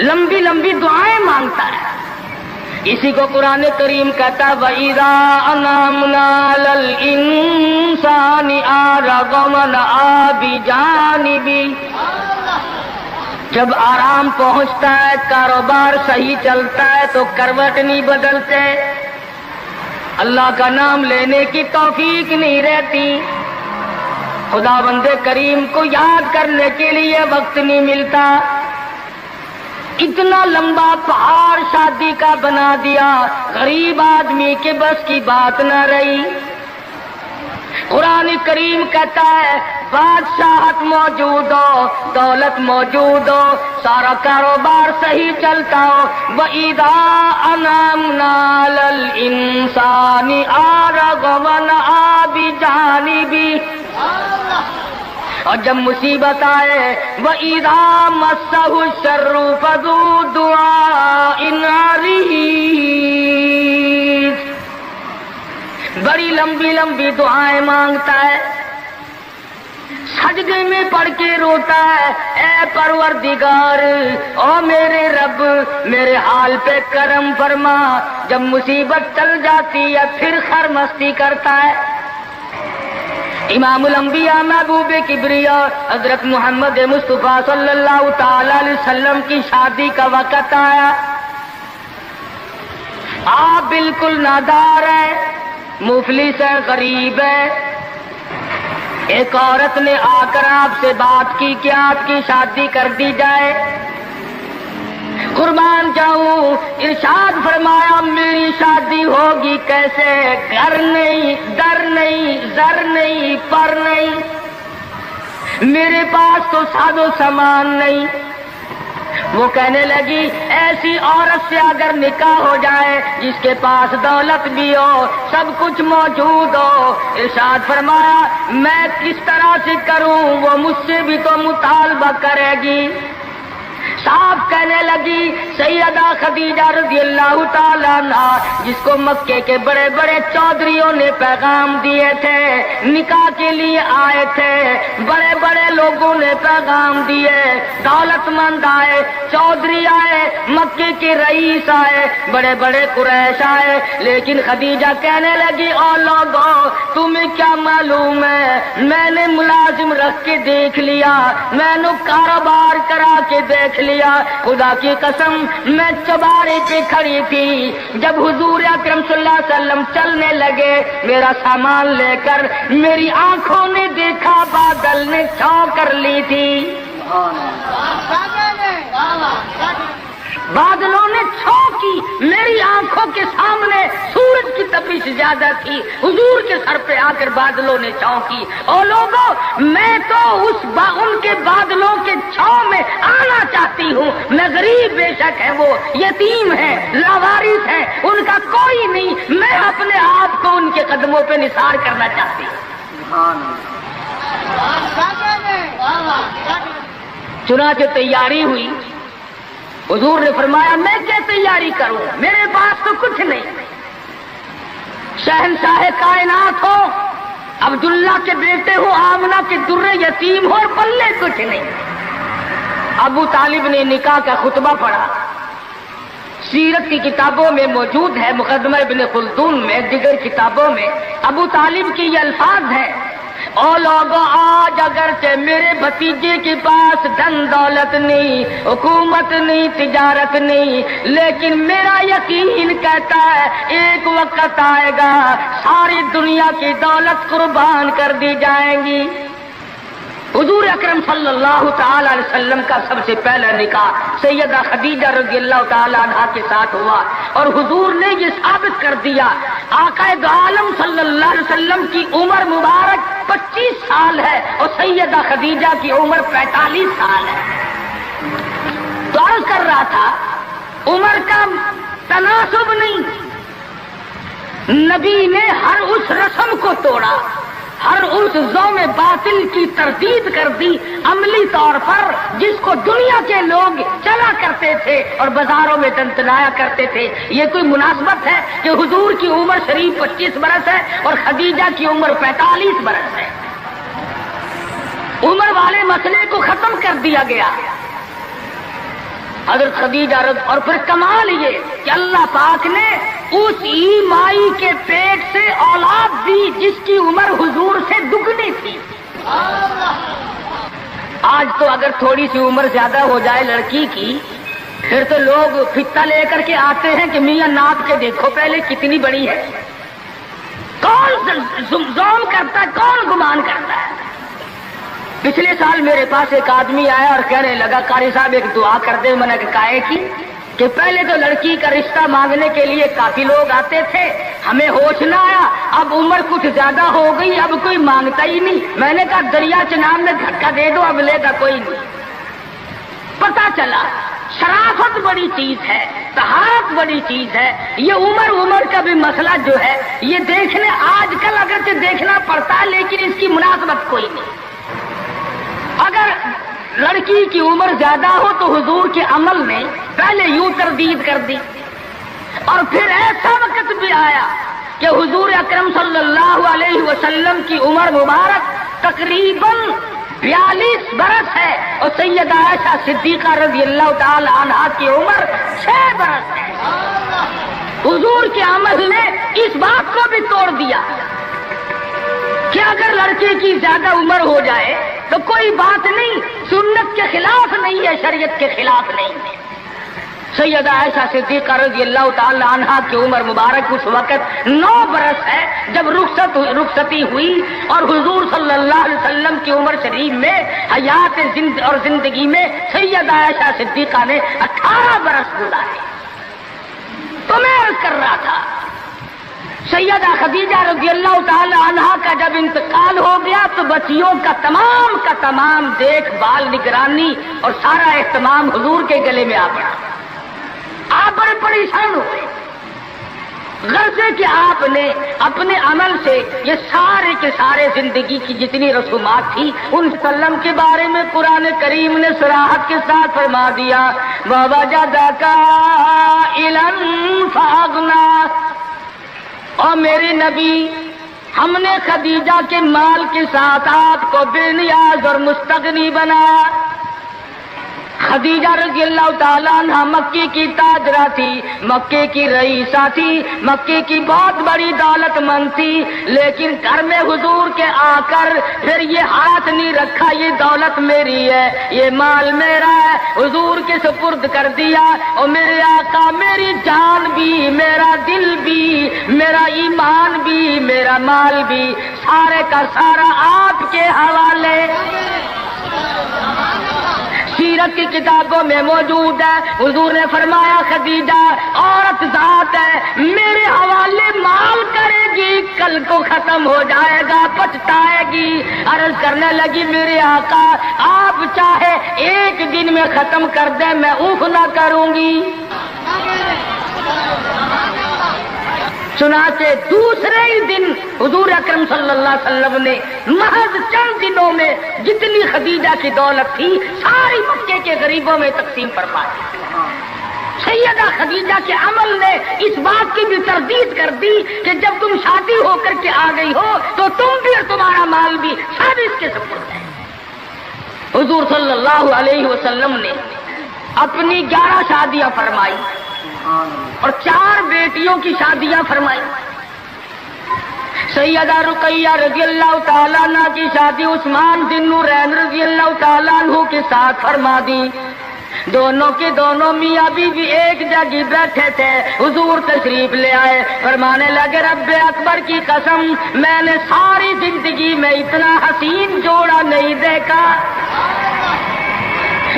لمبی لمبی دعائیں مانگتا ہے. اسی کو قرآن کریم کہتا ہے وَإِذَا أَنْعَمْنَا عَلَى الْإِنسَانِ أَعْرَضَ وَنَأَىٰ بِجَانِبِهِ. جب آرام پہنچتا ہے، کاروبار صحیح چلتا ہے تو کروٹ نہیں بدلتے، اللہ کا نام لینے کی توفیق نہیں رہتی، خدا بند کریم کو یاد کرنے کے لیے وقت نہیں ملتا. اتنا لمبا پہاڑ شادی کا بنا دیا، غریب آدمی کے بس کی بات نہ رہی. قرآن کریم کہتا ہے بادشاہت موجود ہو، دولت موجود ہو، سارا کاروبار صحیح چلتا ہو، وَإِذَا أَنْعَمْنَا عَلَى الْإِنسَانِ أَعْرَضَ وَنَأَىٰ بِجَانِبِهِ. اور جب مصیبت آئے وَإِذَا مَسَّهُ الشَّرُّ فَذُو دُعَاءٍ عَرِيضٍ. بڑی لمبی لمبی دعائیں مانگتا ہے، سجدے میں پڑھ کے روتا ہے اے پروردگار، او میرے رب میرے حال پہ کرم فرما. جب مصیبت چل جاتی ہے پھر خرمستی کرتا ہے. امام الانبیاء محبوب کبریا حضرت محمد مصطفیٰ صلی اللہ تعالی علیہ وسلم کی شادی کا وقت آیا. آپ بالکل نادار ہیں، مفلس ہے، غریب ہے. ایک عورت نے آ کر آپ سے بات کی کہ آپ کی شادی کر دی جائے. قربان جاؤں، ارشاد فرمایا میری شادی ہوگی کیسے؟ گھر نہیں، در نہیں، زر نہیں، پر نہیں، میرے پاس تو ساز و سامان نہیں. وہ کہنے لگی ایسی عورت سے اگر نکاح ہو جائے جس کے پاس دولت بھی ہو، سب کچھ موجود ہو، ارشاد فرمایا میں کس طرح سے کروں؟ وہ مجھ سے بھی تو مطالبہ کرے گی. صاحب کہنے لگی سیدہ خدیجہ رضی اللہ تعالیٰ عنہ، جس کو مکے کے بڑے بڑے چودھریوں نے پیغام دیے تھے، نکاح کے لیے آئے تھے، بڑے بڑے لوگوں نے پیغام دیے، دولت مند آئے، چودھری آئے، مکے کے رئیس آئے، بڑے بڑے قریش آئے، لیکن خدیجہ کہنے لگی او لوگوں تمہیں کیا معلوم ہے، میں نے ملازم رکھ کے دیکھ لیا، میں نے کاروبار کرا کے دیکھ لیا، خدا کی قسم میں چوبارے پہ کھڑی تھی، جب حضور اکرم صلی اللہ علیہ وسلم چلنے لگے میرا سامان لے کر، میری آنکھوں نے دیکھا بادل نے چھاؤں کر لی تھی، بادلوں نے چھاؤں کی، میری آنکھوں کے سامنے سورج کی تپش زیادہ تھی، حضور کے سر پہ آ کر بادلوں نے چھاؤں کی. اور لوگوں میں تو ان کے بادلوں کے چھاؤں میں آنا چاہتی ہوں. میں غریب بے شک ہے، وہ یتیم ہے، لاوارث ہے، ان کا کوئی نہیں، میں اپنے آپ کو ان کے قدموں پہ نثار کرنا چاہتی ہوں. چنانچہ تیاری ہوئی. حضور نے فرمایا میں کیا تیاری کروں، میرے پاس تو کچھ نہیں. شہنشاہ کائنات ہو، عبداللہ کے بیٹے ہو، آمنہ کے درے یتیم ہو، اور پلے کچھ نہیں. ابو طالب نے نکاح کا خطبہ پڑھا، سیرت کی کتابوں میں موجود ہے، مقدمہ ابن خلدون میں، دیگر کتابوں میں ابو طالب کی یہ الفاظ ہیں او لوگوں آج اگرچہ میرے بھتیجے کے پاس دھن دولت نہیں، حکومت نہیں، تجارت نہیں، لیکن میرا یقین کہتا ہے ایک وقت آئے گا ساری دنیا کی دولت قربان کر دی جائیں گی. حضور اکرم صلی اللہ تعالی علیہ وسلم کا سب سے پہلا نکاح سیدہ خدیجہ رضی اللہ تعالی عنہا کے ساتھ ہوا، اور حضور نے یہ ثابت کر دیا آقا دو عالم صلی اللہ علیہ وسلم کی عمر مبارک 25 سال ہے اور سیدہ خدیجہ کی عمر 45 سال ہے. تو عرض کر رہا تھا عمر کا تناسب نہیں، نبی نے ہر اس رسم کو توڑا، ہر اس ذوم باطل کی تردید کر دی عملی طور پر، جس کو دنیا کے لوگ چلا کرتے تھے اور بازاروں میں تنتنایا کرتے تھے. یہ کوئی مناسبت ہے کہ حضور کی عمر شریف 25 برس ہے اور خدیجہ کی عمر 45 برس ہے؟ عمر والے مسئلے کو ختم کر دیا گیا. حضرت خدیجہ اور پھر کمال یہ کہ اللہ پاک نے اس مائی کے پیٹ سے اولاد دی جس کی عمر حضور سے دگنی تھی. آج تو اگر تھوڑی سی عمر زیادہ ہو جائے لڑکی کی پھر تو لوگ فتا لے کر کے آتے ہیں کہ میاں ناپ کے دیکھو پہلے کتنی بڑی ہے. کون زوم کرتا ہے, کون گمان کرتا ہے. پچھلے سال میرے پاس ایک آدمی آیا اور کہنے لگا قاری صاحب ایک دعا کر دے. میں نے کہا کی کہ پہلے تو لڑکی کا رشتہ مانگنے کے لیے کافی لوگ آتے تھے, ہمیں ہوش نہ آیا, اب عمر کچھ زیادہ ہو گئی, اب کوئی مانگتا ہی نہیں. میں نے کہا دریا چناب میں دھکا دے دو, اب لے گا کوئی نہیں. پتا چلا شرافت بڑی چیز ہے, طہارت بڑی چیز ہے. یہ عمر کا بھی مسئلہ جو ہے یہ دیکھنے آج کل اگرچہ دیکھنا پڑتا ہے لیکن اس کی مناسبت کوئی نہیں. اگر لڑکی کی عمر زیادہ ہو تو حضور کے عمل نے پہلے یوں تردید کر دی اور پھر ایسا وقت بھی آیا کہ حضور اکرم صلی اللہ علیہ وسلم کی عمر مبارک تقریباً 42 برس ہے اور سیدہ عائشہ صدیقہ رضی اللہ تعالی عنہا کی عمر 6 برس ہے. حضور کے عمل نے اس بات کو بھی توڑ دیا کہ اگر لڑکے کی زیادہ عمر ہو جائے تو کوئی بات نہیں, سنت کے خلاف نہیں ہے, شریعت کے خلاف نہیں ہے. سیدہ عائشہ صدیقہ رضی اللہ تعالی عنہا کی عمر مبارک اس وقت 9 برس ہے جب رخصتی ہوئی اور حضور صلی اللہ علیہ وسلم کی عمر شریف میں حیات اور زندگی میں سیدہ عائشہ صدیقہ نے 18 برس گزارے. تو میں عرض کر رہا تھا سیدہ خدیجہ رضی اللہ تعالی عنہا کا جب انتقال ہو گیا تو بچیوں کا تمام دیکھ بھال, نگرانی اور سارا اہتمام حضور کے گلے میں آ پڑا. آپ بڑے پریشان ہوئے, غرضے کہ آپ نے اپنے عمل سے یہ سارے کے سارے زندگی کی جتنی رسومات تھی ان وسلم کے بارے میں قرآن کریم نے صراحت کے ساتھ فرما دیا وَوَجَدَكَ عَائِلًا فَأَغْنَىٰ. اور میرے نبی ہم نے خدیجہ کے مال کے ساتھ آپ کو بے نیاز اور مستغنی بنایا. خدیجہ رضی اللہ تعالیٰ عنہ مکے کی تاجرہ تھی, مکے کی رئیسہ تھی, مکے کی بہت بڑی دولت مند تھی, لیکن گھر میں حضور کے آ کر پھر یہ ہاتھ نہیں رکھا یہ دولت میری ہے, یہ مال میرا ہے, حضور کے سپرد کر دیا. اور میرے آقا میری جان بھی, میرا دل بھی, میرا ایمان بھی, میرا مال بھی, سارے کا سارا آپ کے حوالے. سیرت کی کتابوں میں موجود ہے, حضور نے فرمایا خدیجہ عورت ذات ہے, میرے حوالے مال کرے گی, کل کو ختم ہو جائے گا, پچھتائے گی. عرض کرنے لگی میرے آقا آپ چاہے ایک دن میں ختم کر دیں میں اوف نہ کروں گی. چنانچہ دوسرے ہی دن حضور اکرم صلی اللہ علیہ وسلم نے محض چند دنوں میں جتنی خدیجہ کی دولت تھی ساری مکے کے غریبوں میں تقسیم فرما دی. سیدہ خدیجہ کے عمل نے اس بات کی بھی تردید کر دی کہ جب تم شادی ہو کر کے آ گئی ہو تو تم بھی اور تمہارا مال بھی سب اس کے سپرد ہے. حضور صلی اللہ علیہ وسلم نے اپنی 11 شادیاں فرمائی اور 4 بیٹیوں کی شادیاں فرمائی. سیدہ رقیہ رضی اللہ تعالیٰ عنہ کی شادی عثمان ذی النورین رضی اللہ تعالیٰ عنہ کے ساتھ فرما دی. دونوں کے دونوں میاں بیوی ایک جگہ بیٹھے تھے, حضور تشریف لے آئے, فرمانے لگے رب اکبر کی قسم میں نے ساری زندگی میں اتنا حسین جوڑا نہیں دیکھا.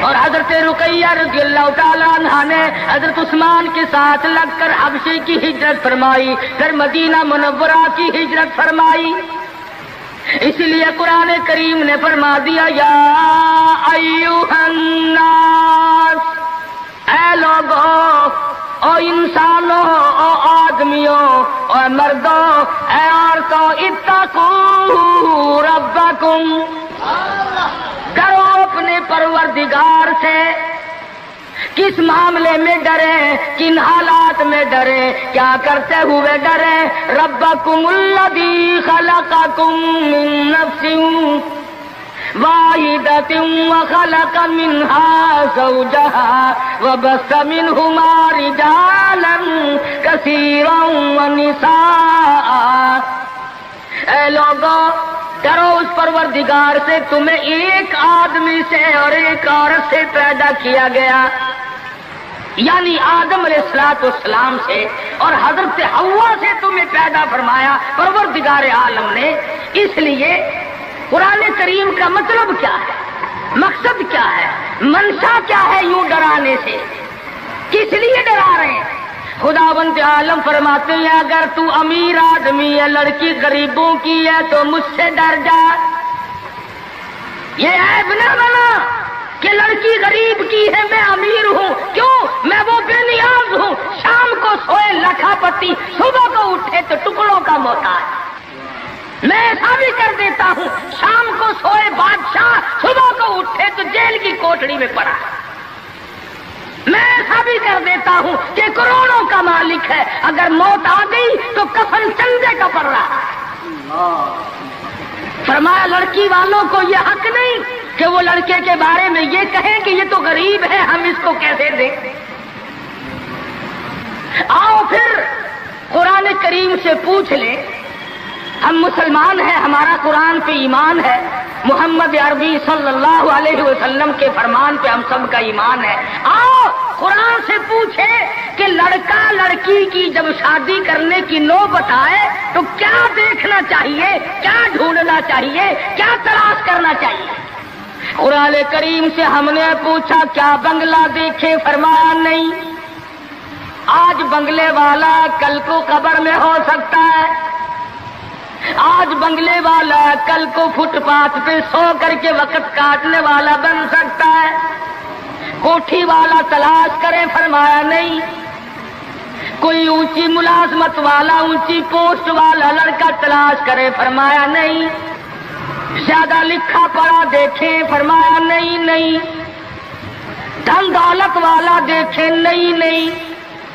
اور حضرت رقیہ رضی اللہ تعالیٰ عنہ نے حضرت عثمان کے ساتھ لگ کر حبشے کی ہجرت فرمائی, پھر مدینہ منورہ کی ہجرت فرمائی. اس لیے قرآن کریم نے فرما دیا یا ایھا الناس, اے لوگوں, او انسانوں, او آدمیوں, او مردوں, اے عورتوں, اتقوا ربکم, ڈرو اپنے پروردگار سے. کس معاملے میں ڈریں, کن حالات میں ڈریں, کیا کرتے ہوئے ڈریں؟ ربکم الذی خلقکم من نفس واحدۃ وخلق منها زوجها وبث منهما رجالا كثيرا ونساء۔ اے لوگوں، ڈرو اس پروردگار سے، تمہیں ایک آدمی سے اور ایک عورت سے پیدا کیا گیا، یعنی آدم علیہ السلام سے، اور حضرت حوا سے تمہیں پیدا فرمایا پروردگار عالم نے۔ اس لیے قرآن کریم کا مطلب کیا ہے، مقصد کیا ہے، منشا کیا ہے یوں ڈرانے سے، کس لیے ڈرا رہے ہیں؟ خداوند عالم فرماتے ہیں اگر تو امیر آدمی ہے، لڑکی غریبوں کی ہے تو مجھ سے ڈر جا۔ یہ عیب نہ بنا کہ لڑکی غریب کی ہے، میں امیر ہوں، کیوں؟ میں وہ بے نیاز ہوں، شام کو سوئے لکھا پتی، صبح کو اٹھے تو ٹکڑوں کا محتاج۔ میں ایسا بھی کر دیتا ہوں، شام کو سوئے بادشاہ، صبح کو اٹھے تو جیل کی کوٹڑی میں پڑا۔ میں ایسا بھی کر دیتا ہوں کہ کروڑوں کا مالک ہے، اگر موت آ گئی تو کفن چندے کا پڑ رہا ہے۔ فرمایا لڑکی والوں کو یہ حق نہیں کہ وہ لڑکے کے بارے میں یہ کہیں کہ یہ تو غریب ہے، ہم اس کو کیسے دیں۔ آؤ پھر قرآن کریم سے پوچھ لیں، ہم مسلمان ہیں، ہمارا قرآن پہ ایمان ہے، محمد عربی صلی اللہ علیہ وسلم کے فرمان پہ ہم سب کا ایمان ہے۔ آؤ قرآن سے پوچھے کہ لڑکا لڑکی کی جب شادی کرنے کی نوبت آئے تو کیا دیکھنا چاہیے، کیا ڈھونڈنا چاہیے، کیا تلاش کرنا چاہیے؟ قرآن کریم سے ہم نے پوچھا کیا بنگلہ دیکھے؟ فرمایا نہیں۔ آج بنگلے والا کل کو قبر میں ہو سکتا ہے، آج بنگلے والا کل کو فٹ پاتھ پہ سو کر کے وقت کاٹنے والا بن سکتا ہے۔ کوٹھی والا تلاش کرے؟ فرمایا نہیں۔ کوئی اونچی ملازمت والا، اونچی پوسٹ والا لڑکا تلاش کرے؟ فرمایا نہیں۔ زیادہ لکھا پڑھا دیکھیں؟ فرمایا نہیں۔ دھن دولت والا دیکھیں؟ نہیں۔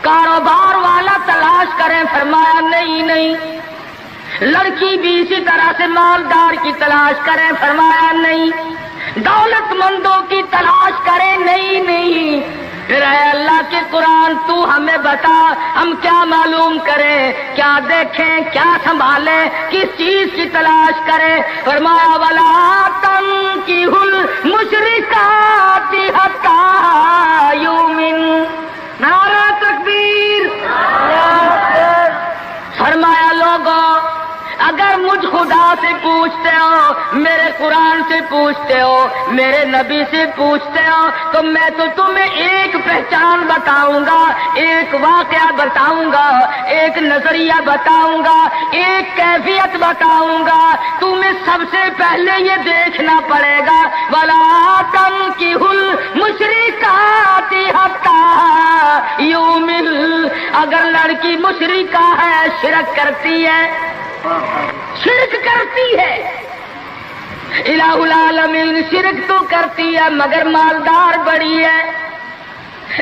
کاروبار والا تلاش کریں؟ فرمایا نہیں۔ لڑکی بھی اسی طرح سے مالدار کی تلاش کریں؟ فرمایا نہیں۔ دولت مندوں کی تلاش کریں؟ نہیں۔ پھر اے اللہ کے قرآن تو ہمیں بتا، ہم کیا معلوم کریں، کیا دیکھیں، کیا سنبھالیں، کس چیز کی تلاش کریں؟ فرمایا وَلَا تَنكِحُوا الْمُشْرِكَاتِ حَتَّىٰ يُؤْمِنَّ۔ نعرہ تکبیر! فرمایا لوگوں اگر مجھ خدا سے پوچھتے ہو، میرے قرآن سے پوچھتے ہو، میرے نبی سے پوچھتے ہو، تو میں تو تمہیں ایک پہچان بتاؤں گا، ایک واقعہ بتاؤں گا، ایک نظریہ بتاؤں گا، ایک کیفیت بتاؤں گا۔ تمہیں سب سے پہلے یہ دیکھنا پڑے گا وَلَا تَنكِحُوا الْمُشْرِكَاتِ حَتَّىٰ يُؤْمِنَّ۔ اگر لڑکی مشرکہ ہے، شرک کرتی ہے، الہ العالمین شرک تو کرتی ہے مگر مالدار بڑی ہے۔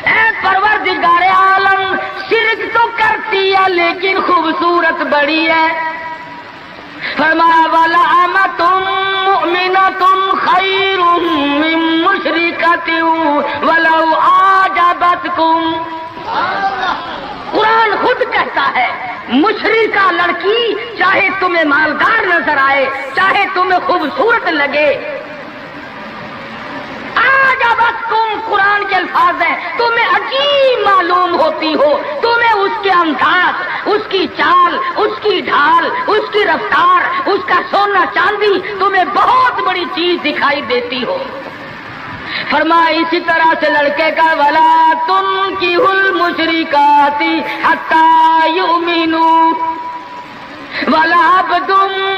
اے پروردگار عالم شرک تو کرتی ہے لیکن خوبصورت بڑی ہے۔ فرمایا وَلَأَمَةٌ مُؤْمِنَةٌ خَيْرٌ مِّن مُّشْرِكَةٍ وَلَوْ أَعْجَبَتْكُمْ۔ قرآن خود کہتا ہے مشرکہ لڑکی چاہے تمہیں مالدار نظر آئے، چاہے تمہیں خوبصورت لگے، آجابتکم قرآن کے الفاظ ہیں، تمہیں عجیب معلوم ہوتی ہو، تمہیں اس کے انداز، اس کی چال، اس کی ڈھال، اس کی رفتار، اس کا سونا چاندی تمہیں بہت بڑی چیز دکھائی دیتی ہو۔ فرمایا اسی طرح سے لڑکے کا وَلَا تُنكِحُوا الْمُشْرِكَاتِ حَتَّىٰ يُؤْمِنُوا وَلَعَبْدٌ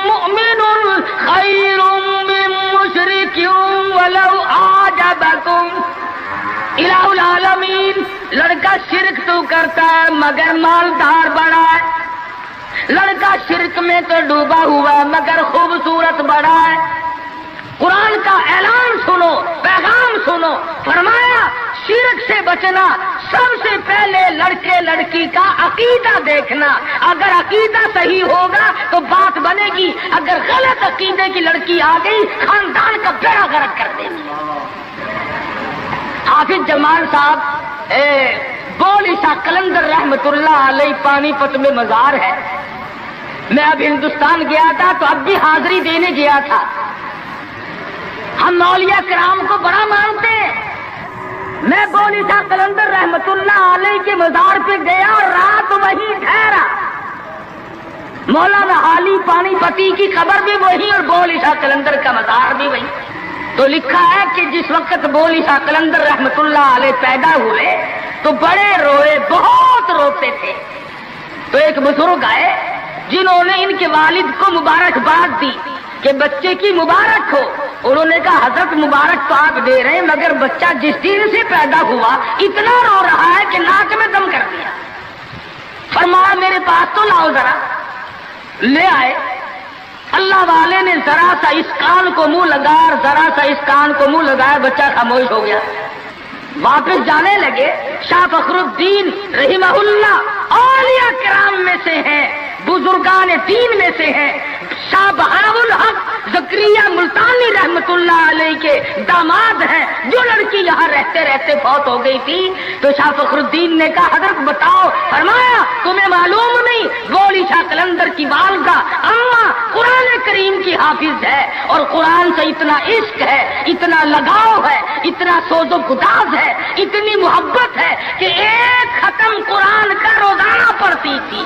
مُؤْمِنٌ خَيْرٌ مِّن مُّشْرِكٍ وَلَوْ أَعْجَبَكُمْ۔ الہ العالمین لڑکا شرک تو کرتا ہے مگر مالدار بڑا ہے، لڑکا شرک میں تو ڈوبا ہوا مگر خوبصورت بڑا ہے۔ قرآن کا اعلان سنو، پیغام سنو، فرمایا شرک سے بچنا، سب سے پہلے لڑکے لڑکی کا عقیدہ دیکھنا، اگر عقیدہ صحیح ہوگا تو بات بنے گی، اگر غلط عقیدے کی لڑکی آ گئی خاندان کا بیڑا غرق کر دے گی۔ حافظ جمال صاحب بولی شاہ قلندر رحمت اللہ علیہ پانی پت میں مزار ہے. میں اب ہندوستان گیا تھا تو اب بھی حاضری دینے گیا تھا. ہم اولیاء کرام کو بڑا مانتے ہیں. میں بولی شاہ قلندر رحمت اللہ علیہ کے مزار پہ گیا اور رات وہیں ٹھہرا. مولانا حالی پانی پتی کی خبر بھی وہی اور بولی شاہ قلندر کا مزار بھی وہی. تو لکھا ہے کہ جس وقت بولی شاہ قلندر رحمت اللہ علیہ پیدا ہوئے تو بڑے روئے, بہت روتے تھے. تو ایک بزرگ آئے جنہوں نے ان کے والد کو مبارکباد دی کہ بچے کی مبارک ہو. انہوں نے کہا حضرت مبارک تو آپ دے رہے ہیں مگر بچہ جس دن سے پیدا ہوا اتنا رو رہا ہے کہ ناک میں دم کر دیا. فرمایا میرے پاس تو لاؤ ذرا. لے آئے. اللہ والے نے ذرا سا اس کان کو منہ لگایا, ذرا سا اس کان کو منہ لگایا, بچہ خاموش ہو گیا. واپس جانے لگے. شاہ فخر الدین رحمہ اللہ اولیاء کرام میں سے ہیں, بزرگان دین میں سے ہیں. شاہ بہاء الحق زکریا ملتانی رحمت اللہ علیہ کے داماد ہیں. جو لڑکی یہاں رہتے رہتے فوت ہو گئی تھی تو شاہ فخر الدین نے کہا حضرت بتاؤ. فرمایا تمہیں معلوم نہیں بولی شاہ قلندر کی والدہ اماں قرآن کریم کی حافظ ہے اور قرآن سے اتنا عشق ہے, اتنا لگاؤ ہے, اتنا سوز و گداز ہے, اتنی محبت ہے کہ ایک ختم قرآن کا روزانہ پڑھتی تھی.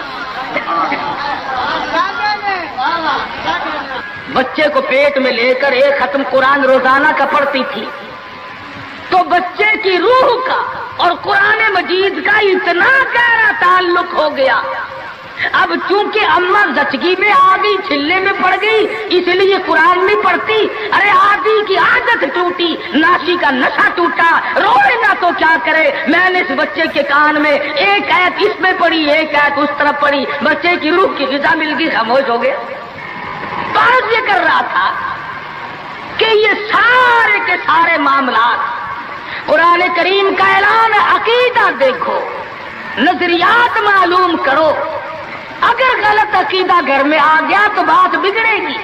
بچے کو پیٹ میں لے کر ایک ختم قرآن روزانہ کا پڑھتی تھی. تو بچے کی روح کا اور قرآن مجید کا اتنا گہرا تعلق ہو گیا. اب چونکہ اماں زچگی میں آ گئی, چھلے میں پڑ گئی, اس لیے قرآن نہیں پڑھتی. ارے آدھی کی عادت ٹوٹی, ناشی کا نشہ ٹوٹا, روئے نہ تو کیا کرے. میں نے اس بچے کے کان میں ایک آیت اس میں پڑھی, ایک آیت اس طرف پڑھی, بچے کی روح کی غذا مل گئی, خاموش ہو گیا. بات یہ کر رہا تھا کہ یہ سارے کے سارے معاملات قرآن کریم کا اعلان, عقیدہ دیکھو, نظریات معلوم کرو. اگر غلط عقیدہ گھر میں آ گیا تو بات بگڑے گی,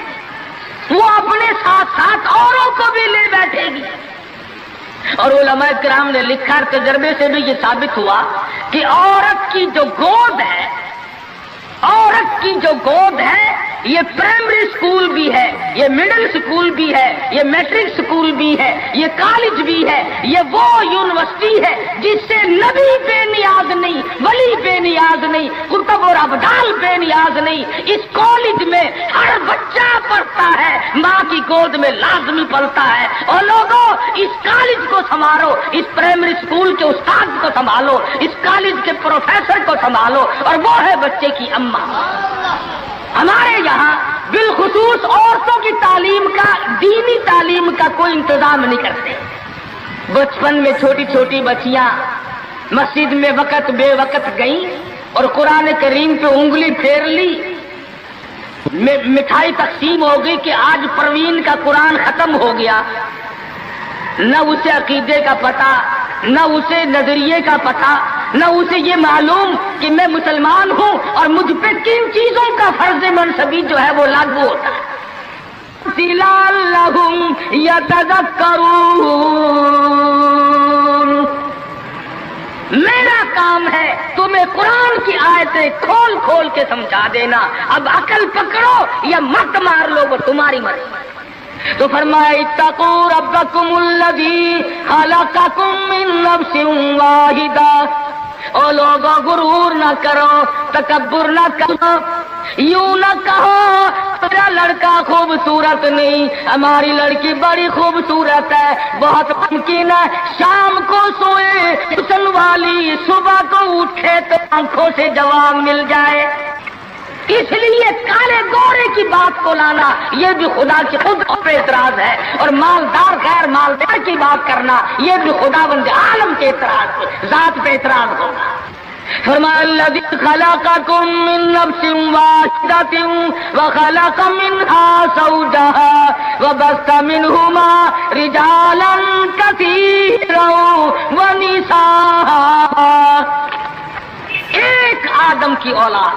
وہ اپنے ساتھ ساتھ اوروں کو بھی لے بیٹھے گی. اور علماء کرام نے لکھا, تجربے سے بھی یہ ثابت ہوا کہ عورت کی جو گود ہے, عورت کی جو گود ہے یہ پرائمری سکول بھی ہے, یہ مڈل سکول بھی ہے, یہ میٹرک سکول بھی ہے, یہ کالج بھی ہے, یہ وہ یونیورسٹی ہے جس سے نبی بے نیاز نہیں, ولی بے نیاز نہیں, کتب اور ابدال بے نیاز نہیں. اس کالج میں ہر بچہ پڑھتا ہے, ماں کی گود میں لازمی پڑھتا ہے. اور لوگوں اس کالج کو سنبھالو, اس پرائمری سکول کے استاد کو سنبھالو, اس کالج کے پروفیسر کو سنبھالو, اور وہ ہے بچے کی اماں. ہمارے یہاں بالخصوص عورتوں کی تعلیم کا, دینی تعلیم کا کوئی انتظام نہیں کرتے. بچپن میں چھوٹی چھوٹی بچیاں مسجد میں وقت بے وقت گئیں اور قرآن کریم پہ انگلی پھیر لی, مٹھائی تقسیم ہو گئی کہ آج پروین کا قرآن ختم ہو گیا. نہ اسے عقیدے کا پتہ, نہ اسے نظریے کا پتہ, نہ اسے یہ معلوم کہ میں مسلمان ہوں اور مجھ پہ کن چیزوں کا فرض منصبی جو ہے وہ لاگو ہوتا ہے. لعلہم یتذکرون, میرا کام ہے تمہیں قرآن کی آیتیں کھول کھول کے سمجھا دینا. اب عقل پکڑو یا مت مار لو, وہ تمہاری مرضی. تو فرمایا اتقوا ربکم الذی خلقکم من نفس واحدہ. او لوگوں غرور نہ کرو, تکبر نہ کرو, یوں نہ کہو تیرا لڑکا خوبصورت نہیں, ہماری لڑکی بڑی خوبصورت ہے. بہت ممکن ہے شام کو سوئے حسن والی, صبح کو اٹھے تو آنکھوں سے جواب مل جائے. اس لیے کالے گورے کی بات کو لانا یہ بھی خدا کی خود پہ اعتراض ہے, اور مالدار غیر مالدار کی بات کرنا یہ بھی خدا بند عالم کے اعتراض, ذات پہ اعتراض ہوگا. فرمایا الذی خلقکم من نفس واحدۃ وخلق منها زوجها وبث منهما رجالا کثیرا ونساء. ایک آدم کی اولاد,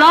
9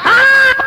7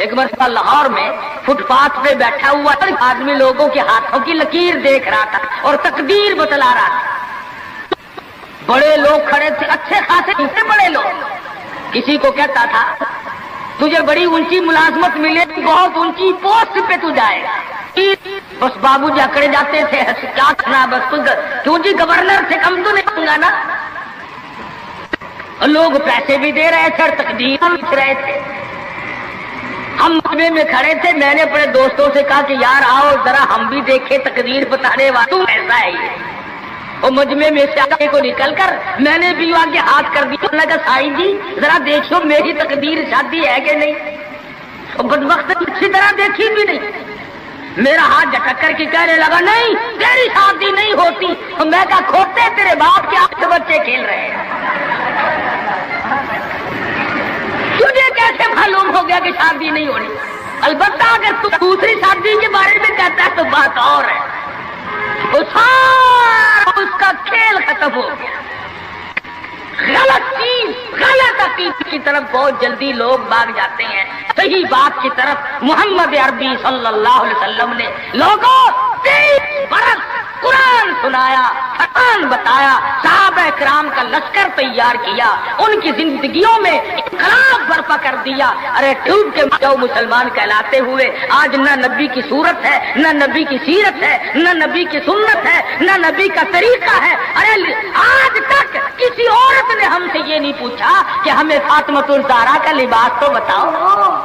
ایک مرتبہ لاہور میں فٹ پاتھ پہ بیٹھا ہوا آدمی لوگوں کے ہاتھوں کی لکیر دیکھ رہا تھا اور تقدیر بتلا رہا تھا. بڑے لوگ کھڑے تھے, اچھے خاصے بڑے لوگ. کسی کو کہتا تھا تجھے بڑی اونچی ملازمت ملے, بہت اونچی پوسٹ پہ تو جائے گا. بس بابو جی اکڑے جاتے تھے, کیا کرنا بس کیوں جی گورنر سے کم تو نہیں ہوں گا نا. لوگ پیسے بھی دے رہے تھے اور تقدیر لکھ رہے تھے. ہم مجمع میں کھڑے تھے, میں نے اپنے دوستوں سے کہا کہ یار آؤ ذرا ہم بھی دیکھیں تقدیر بتانے والا تم ایسا ہے. اور مجمع میں سے آگے کو نکل کر میں نے بھی آگے ہاتھ کر دیا. میں کہا سائی جی ذرا دیکھو میری تقدیر شادی ہے کہ نہیں. اور بدبخت اچھی طرح دیکھی بھی نہیں. میرا ہاتھ جھٹک کر کے کہنے لگا نہیں تیری شادی نہیں ہوتی. اور میں کہا کھوتے تیرے باپ کے آپ کے بچے کھیل رہے ہیں, تجھے کیسے معلوم ہو گیا کہ شادی نہیں ہونی. البتہ اگر تو دوسری شادی کے بارے میں کہتا ہے تو بات اور ہے. اس کا کھیل ختم ہو گیا. غلط چیز غلط عقیدے کی طرف بہت جلدی لوگ بھاگ جاتے ہیں. صحیح بات کی طرف محمد عربی صلی اللہ علیہ وسلم نے لوگوں 23 برس قرآن سنایا, فرمان بتایا, صحابہ کرام کا لشکر تیار کیا, ان کی زندگیوں میں انقلاب برپا کر دیا. ارے ٹوب کے جو مسلمان کہلاتے ہوئے آج نہ نبی کی صورت ہے, نہ نبی کی سیرت ہے, نہ نبی کی سنت ہے, نہ نبی کا طریقہ ہے. ارے آج تک کسی عورت نے ہم سے یہ نہیں پوچھا کہ ہمیں فاطمۃ الزہرا کا لباس تو بتاؤ.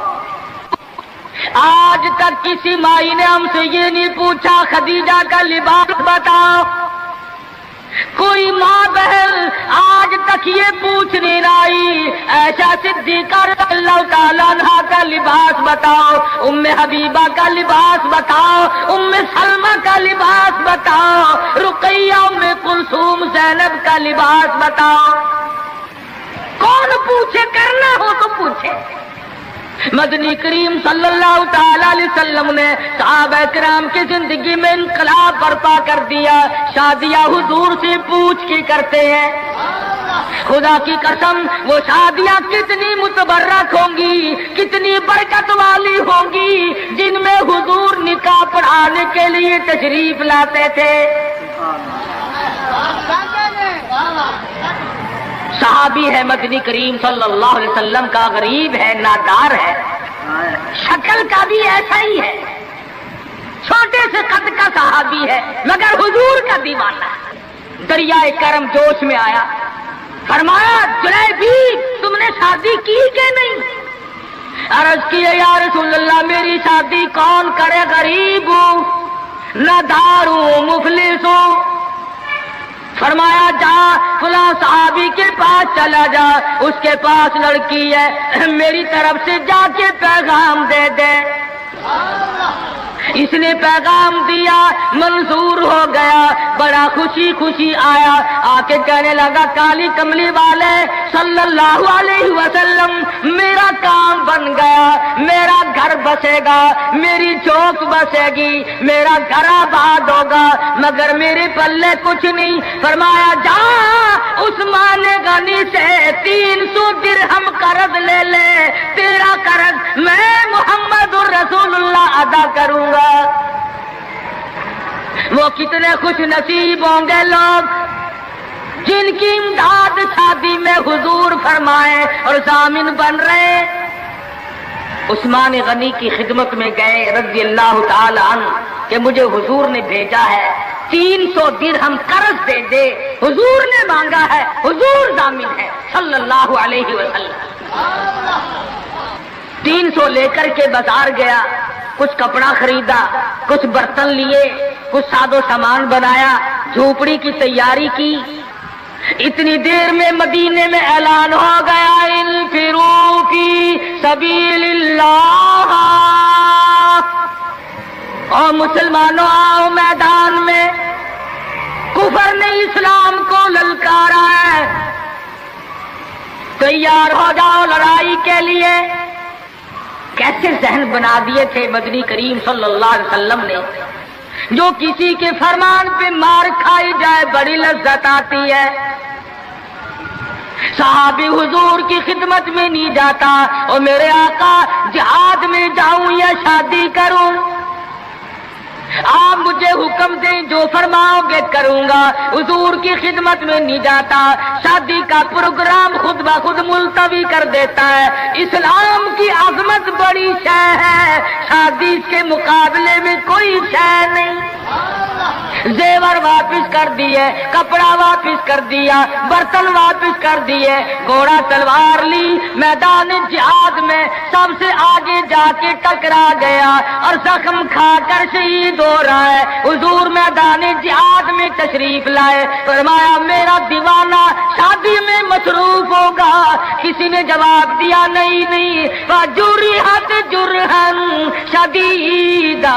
آج تک کسی مائی نے ہم سے یہ نہیں پوچھا خدیجہ کا لباس بتاؤ. کوئی ماں بہن آج تک یہ پوچھنے آئی ایسا صدیقہ رضی اللہ تعالیٰ عنہا کا لباس بتاؤ, ام حبیبہ کا لباس بتاؤ, ام سلمہ کا لباس بتاؤ, رقیہ ام کلثوم زینب کا لباس بتاؤ. کون پوچھے, کرنا ہو تو پوچھے. مدنی کریم صلی اللہ تعالی علیہ وسلم نے صحابہ کرام کی زندگی میں انقلاب برپا کر دیا. شادیاں حضور سے پوچھ کے کرتے ہیں. خدا کی قسم وہ شادیاں کتنی متبرک ہوں گی, کتنی برکت والی ہوں گی جن میں حضور نکاح پڑھانے کے لیے تشریف لاتے تھے. صحابی ہے مدنی کریم صلی اللہ علیہ وسلم کا, غریب ہے, نادار ہے, شکل کا بھی ایسا ہی ہے, چھوٹے سے قد کا صحابی ہے مگر حضور کا دیوانہ. دریائے کرم جوش میں آیا, فرمایا جلیبی تم نے شادی کی کہ نہیں. عرض کی یا رسول اللہ میری شادی کون کرے, غریب ہوں, نادار ہوں, مفلس ہوں. فرمایا جا فلاں صحابی کے پاس چلا جا, اس کے پاس لڑکی ہے, میری طرف سے جا کے پیغام دے دے. اس نے پیغام دیا, منظور ہو گیا, بڑا خوشی خوشی آیا, آ کے کہنے لگا کالی کملی والے صلی اللہ علیہ وسلم میرا کام بن گیا, میرا گھر بسے گا, میری چوک بسے گی, میرا گھر آباد ہوگا, مگر میرے پلے کچھ نہیں. فرمایا جا عثمان غنی سے 300 درہم قرض لے لے, تیرا قرض میں محمد الرسول اللہ ادا کروں گا. وہ کتنے خوش نصیب ہوں گے لوگ جن کی امداد شادی میں حضور فرمائے اور ضامن بن رہے. عثمان غنی کی خدمت میں گئے رضی اللہ تعالی عنہ کہ مجھے حضور نے بھیجا ہے, 300 درہم قرض دے دے. حضور نے مانگا ہے, حضور ضامن ہے صلی اللہ علیہ وسلم. 300 لے کر کے بازار گیا, کچھ کپڑا خریدا, کچھ برتن لیے, کچھ ساد و سامان بنایا, جھوپڑی کی تیاری کی. اتنی دیر میں مدینے میں اعلان ہو گیا انفروا فی سبیل اللہ, اور مسلمانوں آؤ میدان میں. کفر نے اسلام کو للکارا ہے, تیار ہو جاؤ لڑائی کے لیے. کیسے ذہن بنا دیے تھے مدنی کریم صلی اللہ علیہ وسلم نے. جو کسی کے فرمان پہ مار کھائی جائے بڑی لذت آتی ہے. صحابی حضور کی خدمت میں نہیں جاتا اور میرے آقا جہاد میں جاؤں یا شادی کروں، آپ مجھے حکم دیں جو فرماؤ گے کروں گا۔ حضور کی خدمت میں نہیں جاتا، شادی کا پروگرام خود بخود ملتوی کر دیتا ہے۔ اسلام کی عظمت بڑی شے ہے، شادی کے مقابلے میں کوئی شے نہیں۔ زیور واپس کر دیے، کپڑا واپس کر دیا، برتن واپس کر دیے، گھوڑا تلوار لی، میدان جہاد میں سب سے آگے جا کے ٹکرا گیا اور زخم کھا کر شہید ہو رہا ہے۔ حضور میدان جہاد میں تشریف لائے، فرمایا میرا دیوانہ شادی میں مصروف ہوگا۔ کسی نے جواب دیا نہیں، فجرحت جرحن شدیدا،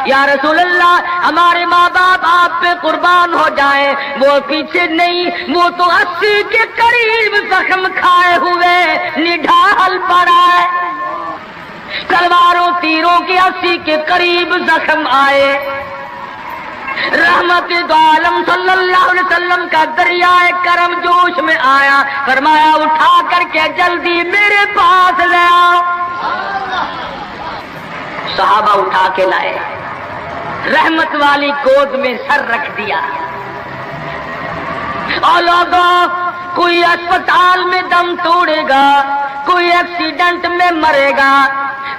یا رسول اللہ ہمارے ماں باپ آپ پہ قربان ہو جائیں، وہ پیچھے نہیں، وہ تو 80 کے قریب زخم کھائے ہوئے نڈھال پڑا ہے، تلواروں تیروں کے 80 کے قریب زخم آئے۔ رحمت دو عالم صلی اللہ علیہ وسلم کا دریائے کرم جوش میں آیا، فرمایا اٹھا کر کے جلدی میرے پاس لے آؤ۔ صحابہ اٹھا کے لائے، رحمت والی گود میں سر رکھ دیا۔ اور لوگوں، کوئی اسپتال میں دم توڑے گا، کوئی ایکسیڈنٹ میں مرے گا،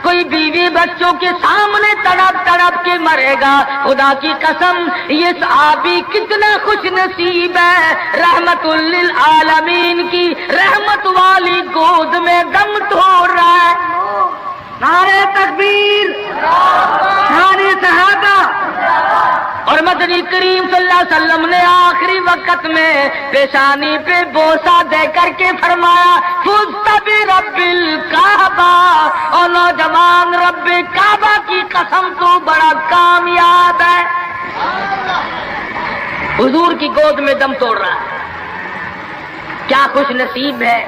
کوئی بیوی بچوں کے سامنے تڑپ تڑپ کے مرے گا۔ خدا کی قسم یہ صحابی کتنا خوش نصیب ہے، رحمت للعالمین کی رحمت والی گود میں دم توڑ رہا ہے۔ نعرہ تکبیر، نعرہ صحابہ۔ اور مدنی کریم صلی اللہ علیہ وسلم نے آخری وقت میں پیشانی پہ بوسہ دے کر کے فرمایا فزت برب الکعبہ، اور نوجوان رب کعبہ کی قسم تو بڑا کامیاب ہے۔ حضور کی گود میں دم توڑ رہا ہے، کیا خوش نصیب ہے،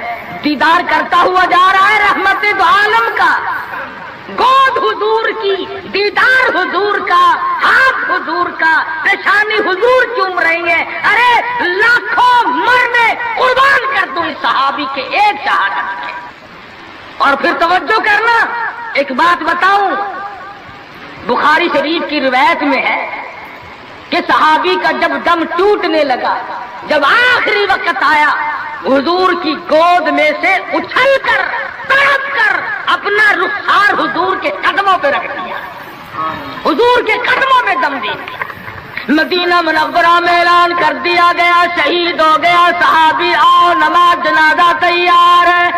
دیدار کرتا ہوا جا رہا ہے رحمت دو عالم کا۔ گود حضور کی، دیدار حضور کا، ہاتھ حضور کا، پیشانی حضور چوم رہی ہے۔ ارے لاکھوں مرنے قربان کر دوں اس صحابی کے ایک شہادت کے۔ اور پھر توجہ کرنا، ایک بات بتاؤں، بخاری شریف کی روایت میں ہے کہ صحابی کا جب دم ٹوٹنے لگا، جب آخری وقت آیا، حضور کی گود میں سے اچھل کر تڑپ کر اپنا رخسار حضور کے قدموں پہ رکھ دیا، حضور کے قدموں میں دم دی۔ مدینہ منورہ میں اعلان کر دیا گیا شہید ہو گیا صحابی، آؤ نماز جنازہ تیار ہے۔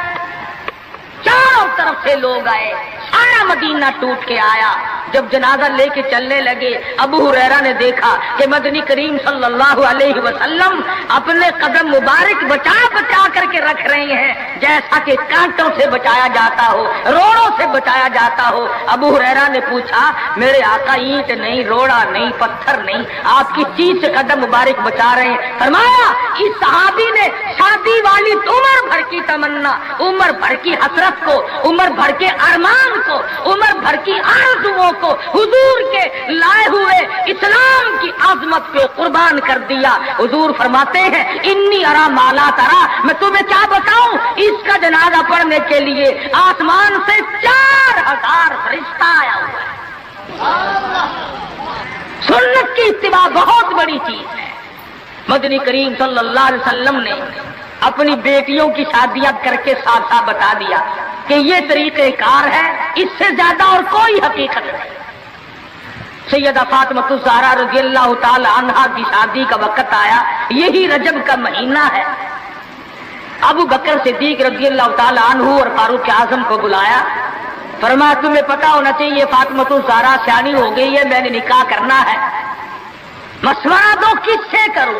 چاروں طرف سے لوگ آئے، سارا مدینہ ٹوٹ کے آیا۔ جب جنازہ لے کے چلنے لگے، ابو ہریرہ نے دیکھا کہ مدنی کریم صلی اللہ علیہ وسلم اپنے قدم مبارک بچا بچا کر کے رکھ رہے ہیں، جیسا کہ کانٹوں سے بچایا جاتا ہو، روڑوں سے بچایا جاتا ہو۔ ابو ہریرہ نے پوچھا میرے آقا اینٹ نہیں، روڑا نہیں، پتھر نہیں، آپ کس چیز سے قدم مبارک بچا رہے ہیں؟ فرمایا اس صحابی نے شادی والی عمر بھر کی تمنا، عمر بھر کی حسرت کو، عمر بھر کے ارمان کو، عمر بھر کی آرزوؤں کو حضور کے لائے ہوئے اسلام کی عظمت پہ قربان کر دیا۔ حضور فرماتے ہیں انی ارا مالا ترا، میں تمہیں کیا بتاؤں، اس کا جنازہ پڑھنے کے لیے آسمان سے 4000 فرشتہ آیا ہوا ہے۔ سنت کی اتباع بہت بڑی چیز ہے۔ مدنی کریم صلی اللہ علیہ وسلم نے اپنی بیٹیوں کی شادیاں کر کے صاف صاف بتا دیا کہ یہ طریقہ کار ہے، اس سے زیادہ اور کوئی حقیقت نہیں۔ سیدہ فاطمہ الزہرا رضی اللہ تعالی عنہا کی شادی کا وقت آیا، یہی رجب کا مہینہ ہے۔ ابو بکر صدیق رضی اللہ تعالی عنہ اور فاروق اعظم کو بلایا، فرمایا تمہیں پتا ہونا چاہیے فاطمہ الزہرا سیانی ہو گئی ہے، میں نے نکاح کرنا ہے، مشورہ دو کس سے کروں؟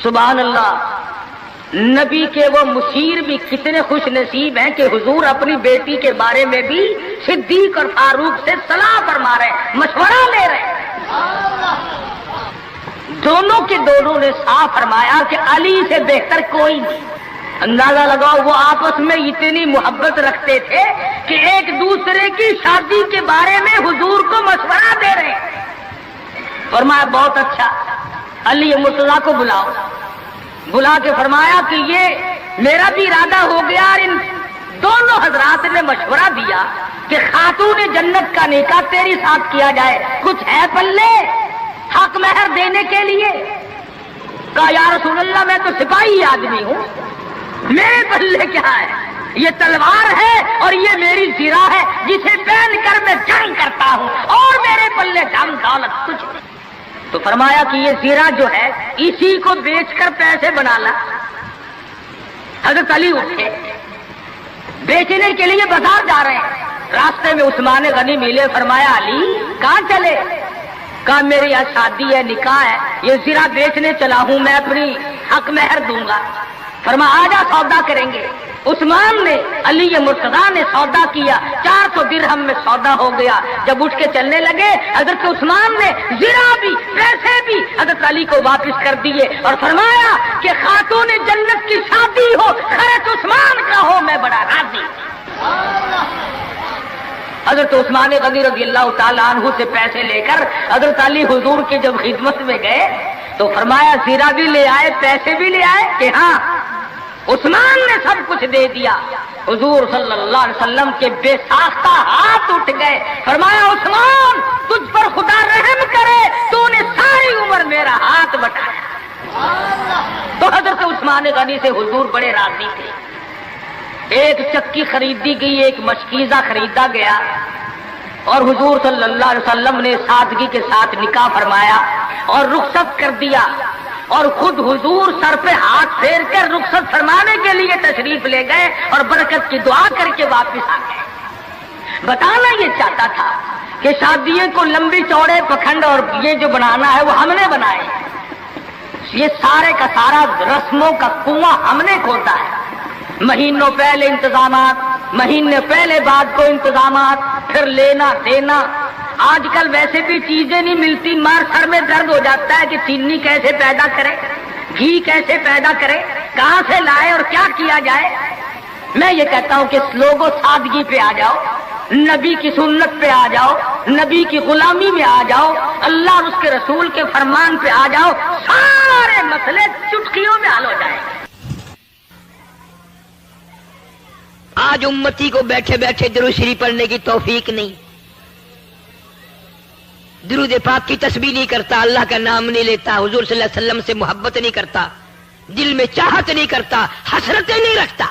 سبحان اللہ، نبی کے وہ مشیر بھی کتنے خوش نصیب ہیں کہ حضور اپنی بیٹی کے بارے میں بھی صدیق اور فاروق سے صلاح فرما رہے ہیں، مشورہ لے رہے ہیں۔ دونوں کے دونوں نے صاف فرمایا کہ علی سے بہتر کوئی نہیں۔ اندازہ لگاؤ وہ آپس میں اتنی محبت رکھتے تھے کہ ایک دوسرے کی شادی کے بارے میں حضور کو مشورہ دے رہے ہیں۔ فرمایا بہت اچھا، علی مرتضیٰ کو بلاؤ۔ بلا کے فرمایا کہ یہ میرا بھی ارادہ ہو گیا، اور ان دونوں حضرات نے مشورہ دیا کہ خاتون جنت کا نکاح تیری ساتھ کیا جائے، کچھ ہے پلے حق مہر دینے کے لیے؟ کہا یا رسول اللہ میں تو سپاہی آدمی ہوں، میرے پلے کیا ہے؟ یہ تلوار ہے اور یہ میری زرہ ہے جسے پہن کر میں جنگ کرتا ہوں، اور میرے پلے دم دولت کچھ نہیں۔ تو فرمایا کہ یہ زرہ جو ہے اسی کو بیچ کر پیسے بنا لا۔ حضرت علی اٹھے، بیچنے کے لیے بازار جا رہے ہیں، راستے میں عثمان غنی ملے، فرمایا علی کہاں چلے؟ کہا میری آج شادی ہے، نکاح ہے، یہ زرہ بیچنے چلا ہوں، میں اپنی حق مہر دوں گا۔ فرمایا آجا سودا کریں گے۔ عثمان نے، علی مرتضیٰ نے سودا کیا، 400 درہم میں سودا ہو گیا۔ جب اٹھ کے چلنے لگے حضرت عثمان نے زرہ بھی پیسے بھی حضرت علی کو واپس کر دیے اور فرمایا کہ خاتون جنت کی شادی ہو، خرچ عثمان کا ہو، میں بڑا راضی۔ حضرت عثمان غنی رضی اللہ تعالیٰ عنہ سے پیسے لے کر حضرت علی حضور کی جب خدمت میں گئے تو فرمایا زرہ بھی لے آئے، پیسے بھی لے آئے؟ کہ ہاں۔ عثمان نے سب کچھ دے دیا۔ حضور صلی اللہ علیہ وسلم کے بے ساختہ ہاتھ اٹھ گئے، فرمایا عثمان تجھ پر خدا رحم کرے، تو نے ساری عمر میرا ہاتھ بٹایا۔ تو حضرت عثمان غنی سے حضور بڑے راضی تھے۔ ایک چکی خریدی گئی، ایک مشکیزہ خریدا گیا، اور حضور صلی اللہ علیہ وسلم نے سادگی کے ساتھ نکاح فرمایا اور رخصت کر دیا، اور خود حضور سر پہ ہاتھ پھیر کر رخصت فرمانے کے لیے تشریف لے گئے اور برکت کی دعا کر کے واپس آ گئے۔ بتانا یہ چاہتا تھا کہ شادیوں کو لمبی چوڑے پکھنڈ اور یہ جو بنانا ہے وہ ہم نے بنائے، یہ سارے کا سارا رسموں کا کنواں ہم نے کھودا ہے۔ مہینوں پہلے انتظامات، مہینے پہلے بعد کو انتظامات، پھر لینا دینا۔ آج کل ویسے بھی چیزیں نہیں ملتی، مار سر میں درد ہو جاتا ہے کہ چینی کیسے پیدا کرے، گھی کیسے پیدا کرے، کہاں سے لائے اور کیا کیا جائے۔ میں یہ کہتا ہوں کہ لوگوں سادگی پہ آ جاؤ، نبی کی سنت پہ آ جاؤ، نبی کی غلامی میں آ جاؤ، اللہ اور اس کے رسول کے فرمان پہ آ جاؤ، سارے مسئلے چٹکیوں میں حل ہو جائیں۔ آج امتی کو بیٹھے بیٹھے درود شریف پڑھنے کی توفیق نہیں، درود پاک کی تسبیح نہیں کرتا، اللہ کا نام نہیں لیتا، حضور صلی اللہ علیہ وسلم سے محبت نہیں کرتا، دل میں چاہت نہیں کرتا، حسرتیں نہیں رکھتا۔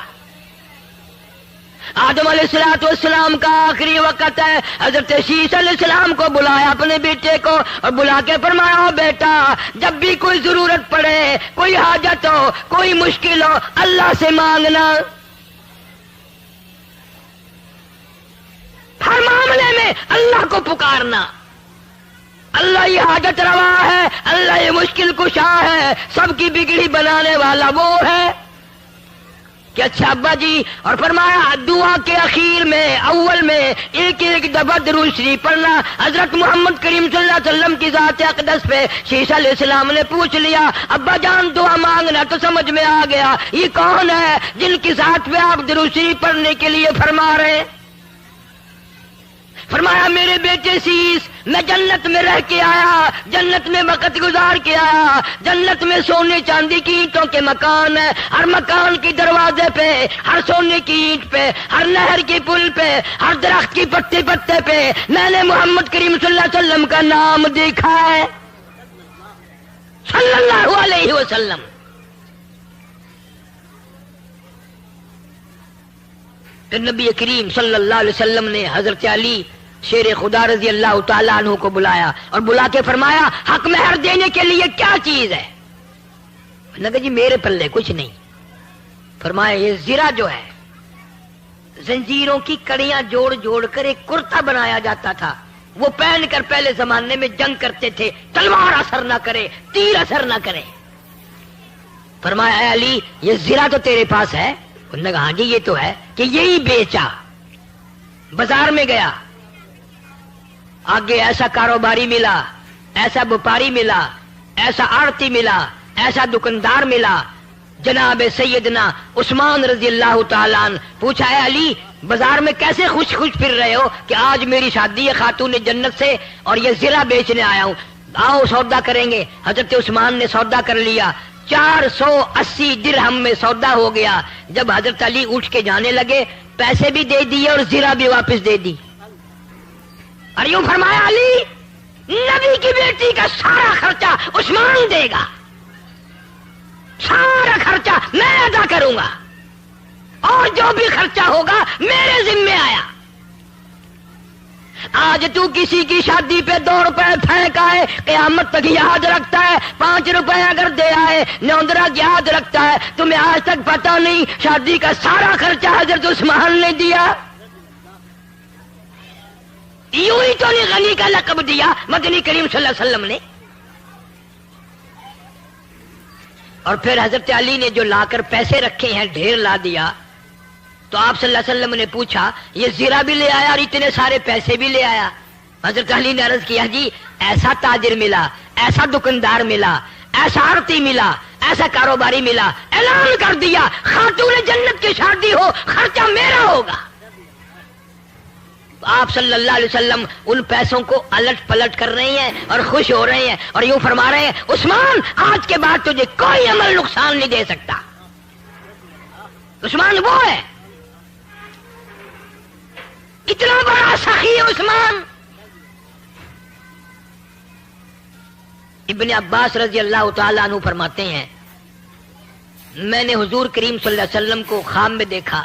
آدم علیہ السلام کا آخری وقت ہے، حضرت شیش علیہ السلام کو بلایا اپنے بیٹے کو اور بلا کے فرمایا بیٹا جب بھی کوئی ضرورت پڑے، کوئی حاجت ہو، کوئی مشکل ہو، اللہ سے مانگنا، ہر معاملے میں اللہ کو پکارنا۔ اللہ یہ حاجت روا ہے، اللہ یہ مشکل کشا ہے، سب کی بگڑی بنانے والا وہ ہے کہ اچھا ابا جی۔ اور فرمایا دعا کے اخیر میں اول میں ایک ایک دفعہ درود شریف پڑھنا۔ حضرت محمد کریم صلی اللہ علیہ وسلم کی ذات اقدس پہ شیش علیہ السلام نے پوچھ لیا ابا جان دعا مانگنا، تو سمجھ میں آ گیا یہ کون ہے جن کی ذات پہ آپ درود شریف پڑھنے کے لیے فرما رہے ہیں۔ فرمایا میرے بیٹے شیش میں جنت میں رہ کے آیا، جنت میں وقت گزار کے آیا، جنت میں سونے چاندی کی اینٹوں کے مکان ہے، ہر مکان کی دروازے پہ، ہر سونے کی اینٹ پہ، ہر نہر کی پل پہ، ہر درخت کی پتے پتے پہ میں نے محمد کریم صلی اللہ علیہ وسلم کا نام دیکھا ہے، صلی اللہ علیہ وسلم۔ پھر نبی کریم صلی اللہ علیہ وسلم نے حضرت علی شیر خدا رضی اللہ تعالیٰ عنہ کو بلایا اور بلا کے فرمایا حق مہر دینے کے لیے کیا چیز ہے؟ نے کہا جی میرے پلے کچھ نہیں۔ فرمایا یہ زرہ جو ہے زنجیروں کی کڑیاں جوڑ جوڑ کر ایک کرتا بنایا جاتا تھا، وہ پہن کر پہلے زمانے میں جنگ کرتے تھے، تلوار اثر نہ کرے، تیر اثر نہ کرے۔ فرمایا اے علی یہ زرہ تو تیرے پاس ہے؟ انہوں نے کہا ہاں جی یہ تو ہے، کہ یہی بیچا۔ بازار میں گیا، آگے ایسا کاروباری ملا، ایسا وپاری ملا، ایسا آڑتی ملا، ایسا دکاندار ملا، جناب سیدنا عثمان رضی اللہ تعالیٰ عنہ۔ پوچھا ہے علی بازار میں کیسے خوش خوش پھر رہے ہو کہ آج میری شادی ہے خاتون جنت سے اور یہ زرہ بیچنے آیا ہوں، آؤ سودا کریں گے۔ حضرت عثمان نے سودا کر لیا، 480 درہم میں سودا ہو گیا. جب حضرت علی اٹھ کے جانے لگے پیسے بھی دے دیے اور زرہ بھی واپس دے دی. اور یوں فرمایا علی نبی کی بیٹی کا سارا خرچہ عثمان دے گا, سارا خرچہ میں ادا کروں گا, اور جو بھی خرچہ ہوگا میرے ذمے آیا. آج تو کسی کی شادی پہ 2 روپے پھینک آئے قیامت تک یاد رکھتا ہے, 5 روپے اگر دے آئے نوندرا یاد رکھتا ہے. تمہیں آج تک پتا نہیں شادی کا سارا خرچہ حضرت عثمان نے دیا. یوں ہی تو نہیں غنی کا لقب دیا مدنی کریم صلی اللہ علیہ وسلم نے. اور پھر حضرت علی نے جو لا کر پیسے رکھے ہیں ڈھیر لا دیا. تو آپ صلی اللہ علیہ وسلم نے پوچھا یہ زیرہ بھی لے آیا اور اتنے سارے پیسے بھی لے آیا؟ حضرت علی نے عرض کیا جی ایسا تاجر ملا, ایسا دکاندار ملا, ایسا آڑتی ملا, ایسا کاروباری ملا, اعلان کر دیا خاتون جنت کی شادی ہو خرچہ میرا ہوگا. آپ صلی اللہ علیہ وسلم ان پیسوں کو الٹ پلٹ کر رہے ہیں اور خوش ہو رہے ہیں اور یوں فرما رہے ہیں عثمان آج کے بعد تجھے کوئی عمل نقصان نہیں دے سکتا. عثمان وہ ہے, اتنا بڑا سخی عثمان. ابن عباس رضی اللہ تعالیٰ عنہ فرماتے ہیں میں نے حضور کریم صلی اللہ علیہ وسلم کو خواب میں دیکھا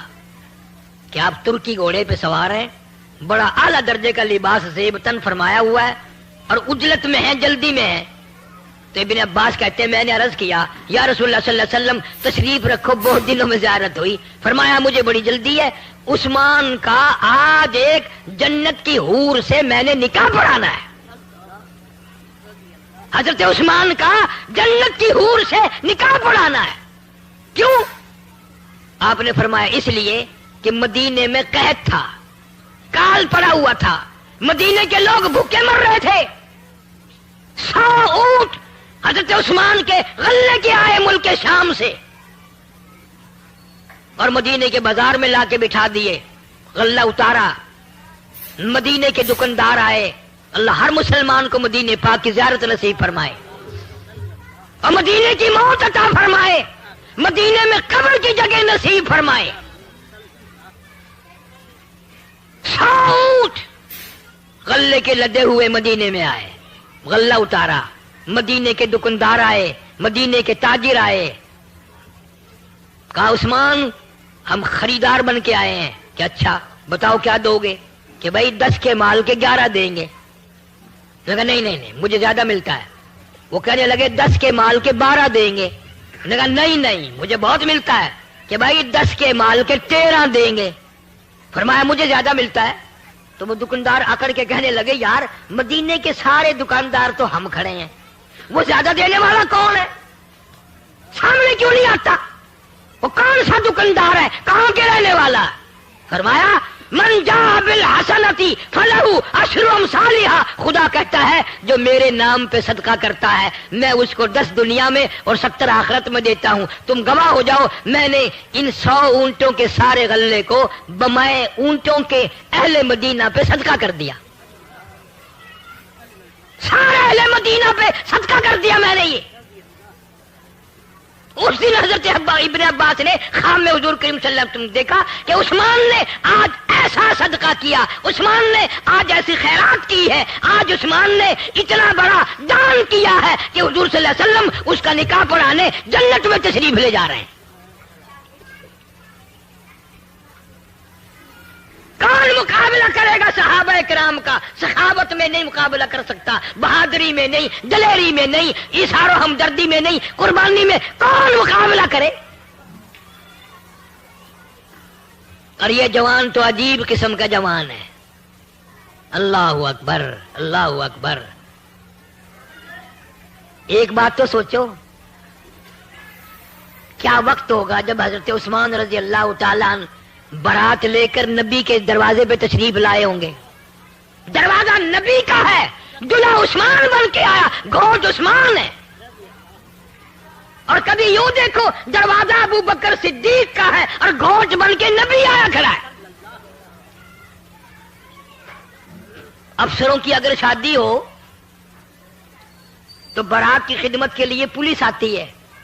کہ آپ ترکی گھوڑے پہ سوار ہیں, بڑا اعلیٰ درجے کا لباس زیب تن فرمایا ہوا ہے اور اجلت میں ہے, جلدی میں ہے. تو ابن عباس کہتے ہیں میں نے عرض کیا یا رسول اللہ صلی اللہ علیہ وسلم تشریف رکھو, بہت دنوں میں زیارت ہوئی. فرمایا مجھے بڑی جلدی ہے, عثمان کا آج ایک جنت کی حور سے میں نے نکاح پڑھانا ہے. حضرت عثمان کا جنت کی حور سے نکاح پڑھانا ہے. کیوں؟ آپ نے فرمایا اس لیے کہ مدینے میں قحط تھا, کال پڑا ہوا تھا, مدینے کے لوگ بھوکے مر رہے تھے. 100 اونٹ حضرت عثمان کے غلے کے آئے ملک شام سے اور مدینے کے بازار میں لا کے بٹھا دیے, غلہ اتارا. مدینے کے دکاندار آئے. اللہ ہر مسلمان کو مدینے پاک کی زیارت نصیب فرمائے اور مدینے کی موت عطا فرمائے, مدینے میں قبر کی جگہ نصیب فرمائے. 100 اونٹ غلے کے لدے ہوئے مدینے میں آئے, غلہ اتارا. مدینے کے دکاندار آئے, مدینے کے تاجر آئے. کہا عثمان ہم خریدار بن کے آئے ہیں کہ اچھا بتاؤ کیا دو گے؟ کہ بھائی 10 کے مال کے 11 دیں گے. کہا نہیں مجھے زیادہ ملتا ہے. وہ کہنے لگے 10 کے مال کے 12 دیں گے. کہا نہیں مجھے بہت ملتا ہے. کہ بھائی 10 کے مال کے 13 دیں گے. فرمایا مجھے زیادہ ملتا ہے. تو وہ دکاندار اکڑ کے کہنے لگے یار مدینے کے سارے دکاندار تو ہم کھڑے ہیں, وہ زیادہ دینے والا کون ہے؟ سامنے کیوں نہیں آتا؟ وہ کون سا دکاندار ہے, کہاں کے رہنے والا؟ فرمایا من جاء بالحسنتی فلہ عشر امثالھا. خدا کہتا ہے جو میرے نام پہ صدقہ کرتا ہے میں اس کو 10 دنیا میں اور 70 آخرت میں دیتا ہوں. تم گواہ ہو جاؤ میں نے ان 100 اونٹوں کے سارے غلے کو بمائے اونٹوں کے اہل مدینہ پہ صدقہ کر دیا. سارے اہل مدینہ پہ صدقہ کر دیا میں نے. یہ اس دن حضرت ابن عباس نے خواب میں حضور کریم صلی اللہ علیہ وسلم دیکھا کہ عثمان نے آج ایسا صدقہ کیا, عثمان نے آج ایسی خیرات کی ہے, آج عثمان نے اتنا بڑا دان کیا ہے کہ حضور صلی اللہ علیہ وسلم اس کا نکاح پڑھانے جنت میں تشریف لے جا رہے ہیں. کون مقابلہ کرے گا صحابہ کرام کا؟ سخاوت میں نہیں مقابلہ کر سکتا, بہادری میں نہیں, دلیری میں نہیں, ایثار و ہمدردی میں نہیں, قربانی میں کون مقابلہ کرے؟ اور یہ جوان تو عجیب قسم کا جوان ہے. اللہ اکبر اللہ اکبر. ایک بات تو سوچو, کیا وقت ہوگا جب حضرت عثمان رضی اللہ تعالیٰ عنہ برات لے کر نبی کے دروازے پہ تشریف لائے ہوں گے. دروازہ نبی کا ہے, دلہا عثمان بن کے آیا, گھوٹ عثمان ہے. اور کبھی یوں دیکھو دروازہ ابو بکر صدیق کا ہے اور گھوٹ بن کے نبی آیا کھڑا ہے. افسروں کی اگر شادی ہو تو برات کی خدمت کے لیے پولیس آتی ہے,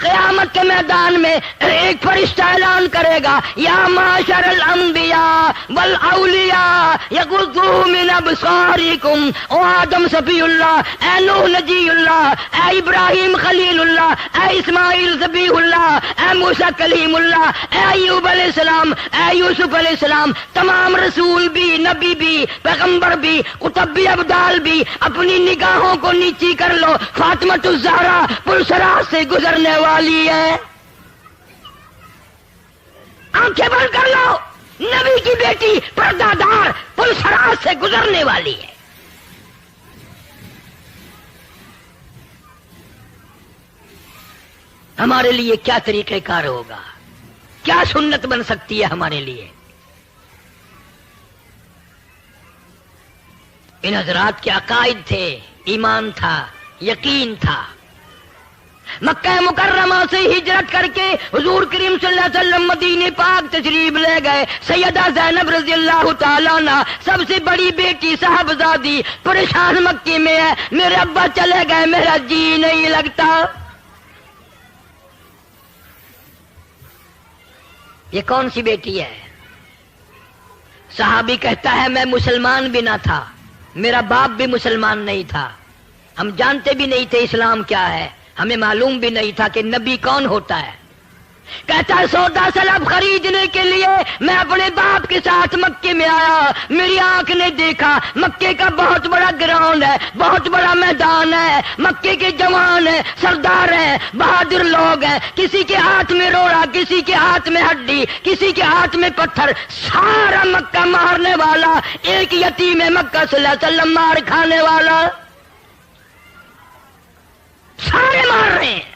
قیامت کے میدان میں ایک فرشتہ اعلان کرے گا یا معاشر الانبیاء والاولیاء یغضوا من ابصارکم، او آدم صفی اللہ، اے نوح نجی اللہ، اے ابراہیم خلیل اللہ، اے اسماعیل ذبیح اللہ، اے موسیٰ کلیم اللہ، اے ایوب علیہ السلام، اے یوسف علیہ السلام، تمام رسول بھی، نبی بھی، پیغمبر بھی، قطب بھی، ابدال بھی، اپنی نگاہوں کو نیچی کر لو، فاطمۃ الزہرا پلسرات سے گزرنے والی ہے، آنکھیں بند کر لو، نبی کی بیٹی پردہ دار پلسرات سے گزرنے والی ہے۔ ہمارے لیے کیا طریقہ کار ہوگا، کیا سنت بن سکتی ہے ہمارے لیے؟ ان حضرات کے عقائد تھے، ایمان تھا، یقین تھا۔ مکہ مکرمہ سے ہجرت کر کے حضور کریم صلی اللہ علیہ وسلم مدینے پاک تشریف لے گئے۔ سیدہ زینب رضی اللہ تعالیٰ عنہ سب سے بڑی بیٹی صاحبزادی پریشان مکے میں ہے، میرے ابا چلے گئے، میرا جی نہیں لگتا۔ یہ کون سی بیٹی ہے؟ صحابی کہتا ہے میں مسلمان بھی نہ تھا، میرا باپ بھی مسلمان نہیں تھا، ہم جانتے بھی نہیں تھے اسلام کیا ہے، ہمیں معلوم بھی نہیں تھا کہ نبی کون ہوتا ہے۔ کہتا ہے سودا سلب خریدنے کے لیے میں اپنے باپ کے ساتھ مکے میں آیا، میری آنکھ نے دیکھا مکے کا بہت بڑا گراؤنڈ ہے، بہت بڑا میدان ہے، مکے کے جوان ہیں، سردار ہیں، بہادر لوگ ہیں، کسی کے ہاتھ میں روڑا، کسی کے ہاتھ میں ہڈی، کسی کے ہاتھ میں پتھر، سارا مکہ مارنے والا، ایک یتیم مکہ صلی اللہ علیہ وسلم مار کھانے والا، سارے مار رہے ہیں،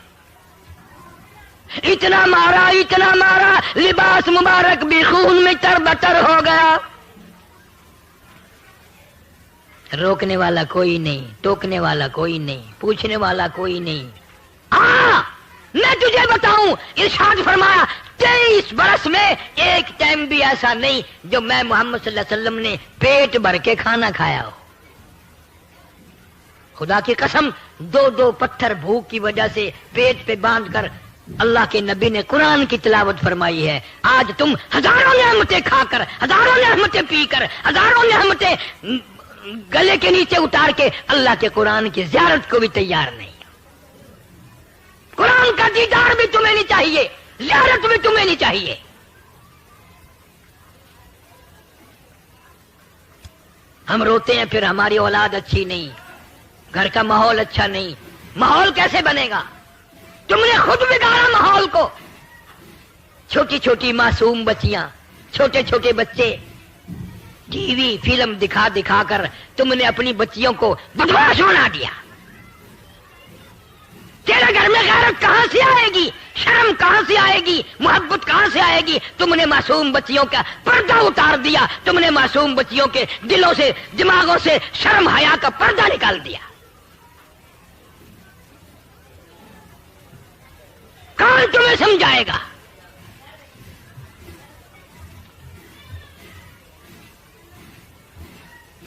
اتنا مارا لباس مبارک بھی خون میں تربتر ہو گیا۔ روکنے والا کوئی نہیں، ٹوکنے والا کوئی نہیں، پوچھنے والا کوئی نہیں۔ میں تجھے بتاؤں، ارشاد فرمایا 23 برس میں ایک ٹائم بھی ایسا نہیں جو میں محمد صلی اللہ علیہ وسلم نے پیٹ بھر کے کھانا کھایا ہو۔ خدا کی قسم، 2 پتھر بھوک کی وجہ سے پیٹ پہ باندھ کر اللہ کے نبی نے قرآن کی تلاوت فرمائی ہے۔ آج تم ہزاروں نعمتیں کھا کر، ہزاروں نعمتیں پی کر، ہزاروں نعمتیں گلے کے نیچے اتار کے اللہ کے قرآن کی زیارت کو بھی تیار نہیں۔ قرآن کا دیدار بھی تمہیں نہیں چاہیے، زیارت بھی تمہیں نہیں چاہیے۔ ہم روتے ہیں پھر ہماری اولاد اچھی نہیں، گھر کا ماحول اچھا نہیں۔ ماحول کیسے بنے گا؟ تم نے خود بگاڑا ماحول کو۔ چھوٹی چھوٹی معصوم بچیاں، چھوٹے چھوٹے بچے، ٹی وی فلم دکھا دکھا کر تم نے اپنی بچیوں کو بدمعاش بنا دیا۔ تیرے گھر میں غیرت کہاں سے آئے گی؟ شرم کہاں سے آئے گی؟ محبت کہاں سے آئے گی؟ تم نے معصوم بچیوں کا پردہ اتار دیا، تم نے معصوم بچیوں کے دلوں سے، دماغوں سے شرم حیا کا پردہ نکال دیا۔ کون تمہیں سمجھائے گا؟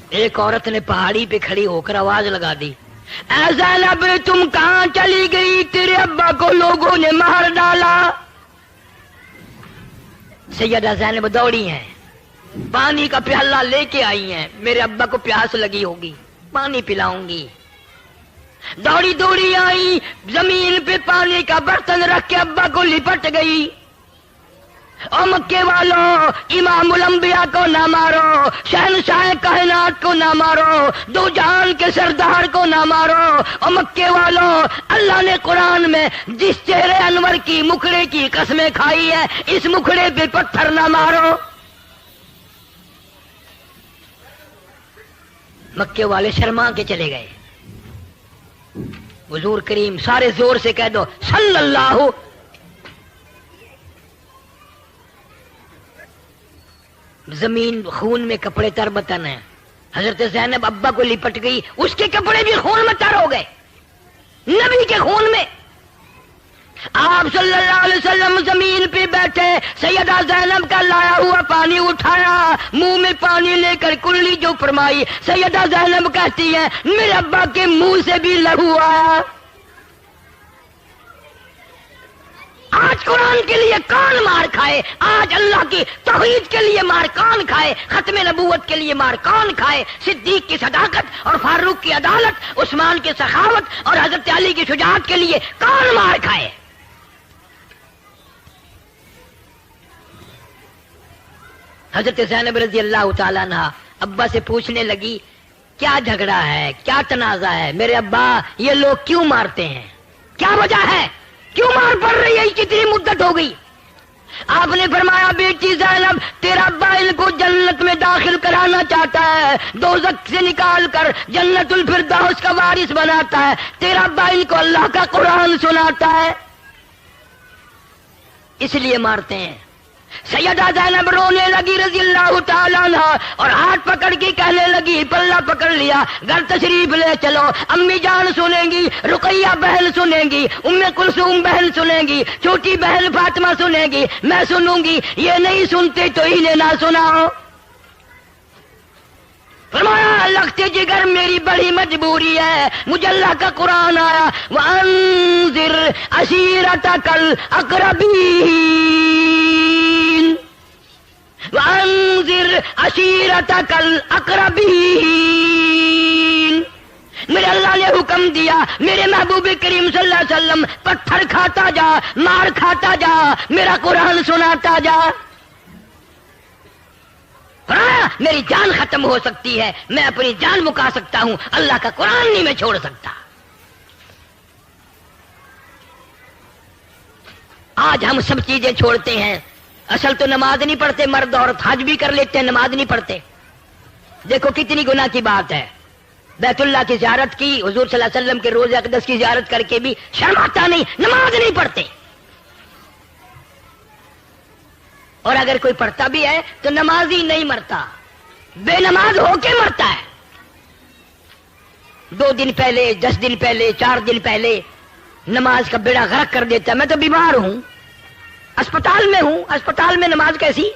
ایک عورت نے پہاڑی پہ کھڑی ہو کر آواز لگا دی، اے زینب تم کہاں چلی گئی؟ تیرے ابا کو لوگوں نے مار ڈالا۔ سیدہ زینب دوڑی ہیں، پانی کا پیالہ لے کے آئی ہیں، میرے ابا کو پیاس لگی ہوگی، پانی پلاؤں گی۔ دوڑی دوڑی آئی، زمین پہ پانی کا برتن رکھ کے ابا کو لپٹ گئی۔ او مکے والوں، امام الانبیاء کو نہ مارو، شہنشاہ کائنات کو نہ مارو، دو جہان کے سردار کو نہ مارو۔ او مکے والوں، اللہ نے قرآن میں جس چہرے انور کی مکھڑے کی قسمیں کھائی ہے، اس مکھڑے پہ پتھر نہ مارو۔ مکے والے شرما کے چلے گئے۔ حضور کریم سارے زور سے کہہ دو صلی اللہ۔ زمین خون میں کپڑے تربتن ہیں۔ حضرت زینب ابا کو لپٹ گئی، اس کے کپڑے بھی خون میں تر ہو گئے، نبی کے خون میں۔ آپ صلی اللہ علیہ وسلم زمین پہ بیٹھے، سیدہ زینب کا لایا ہوا پانی اٹھایا، منہ میں پانی لے کر کلی جو فرمائی، سیدہ زینب کہتی ہے میرے ابا کے منہ سے بھی لہو آیا۔ قرآن کے لیے کون مار کھائے؟ آج اللہ کی توحید کے لیے مار کون کھائے؟ ختم نبوت کے لیے مار کون کھائے؟ صدیق کی صداقت اور فاروق کی عدالت، عثمان کی سخاوت اور حضرت علی کی شجاعت کے لیے کون مار کھائے؟ حضرت زینب رضی اللہ تعالیٰ عنہ ابا سے پوچھنے لگی کیا جھگڑا ہے، کیا تنازع ہے؟ میرے ابا یہ لوگ کیوں مارتے ہیں؟ کیا وجہ ہے؟ کیوں مار پڑ رہی ہے؟ کتنی مدت ہو گئی؟ آپ نے فرمایا بیٹی زینب تیرا ابا ان کو جنت میں داخل کرانا چاہتا ہے، دوزخ سے نکال کر جنت الفردوس کا وارث بناتا ہے، تیرا ابا ان کو اللہ کا قرآن سناتا ہے، اس لیے مارتے ہیں۔ سیدہ زینب رونے لگی رضی اللہ تعالیٰ عنہ اور ہاتھ پکڑ کے کہنے لگی، پلہ پکڑ لیا، گھر تشریف لے چلو، امی جان سنیں گی، رقیہ بہن سنیں گی، ام کلثوم بہن سنیں گی، چھوٹی بہن فاطمہ سنیں گی، میں سنوں گی، یہ نہیں سنتے تو انہیں نہ سناؤ۔ فرمایا لگتے جگر میری بڑی مجبوری ہے، مجھے اللہ کا قرآن آیا وَأَنذِرْ عَشِيرَتَكَ الْأَقْرَبِينَ وَأَنذِرْ عَشِيرَتَكَ الْأَقْرَبِينَ۔ میرے اللہ نے حکم دیا میرے محبوب کریم صلی اللہ علیہ وسلم پتھر کھاتا جا، مار کھاتا جا، میرا قرآن سناتا جا۔ میری جان ختم ہو سکتی ہے، میں اپنی جان مکا سکتا ہوں، اللہ کا قرآن نہیں میں چھوڑ سکتا۔ آج ہم سب چیزیں چھوڑتے ہیں، اصل تو نماز نہیں پڑھتے، مرد عورت حج بھی کر لیتے ہیں، نماز نہیں پڑھتے۔ دیکھو کتنی گناہ کی بات ہے، بیت اللہ کی زیارت کی، حضور صلی اللہ علیہ وسلم کے روضہ اقدس کی زیارت کر کے بھی شرم آتا نہیں، نماز نہیں پڑھتے۔ اور اگر کوئی پڑھتا بھی ہے تو نمازی نہیں مرتا، بے نماز ہو کے مرتا ہے۔ 2 دن پہلے، 10 دن پہلے، 4 دن پہلے نماز کا بیڑا غرق کر دیتا ہے۔ میں تو بیمار ہوں، اسپتال میں ہوں، اسپتال میں نماز کیسی؟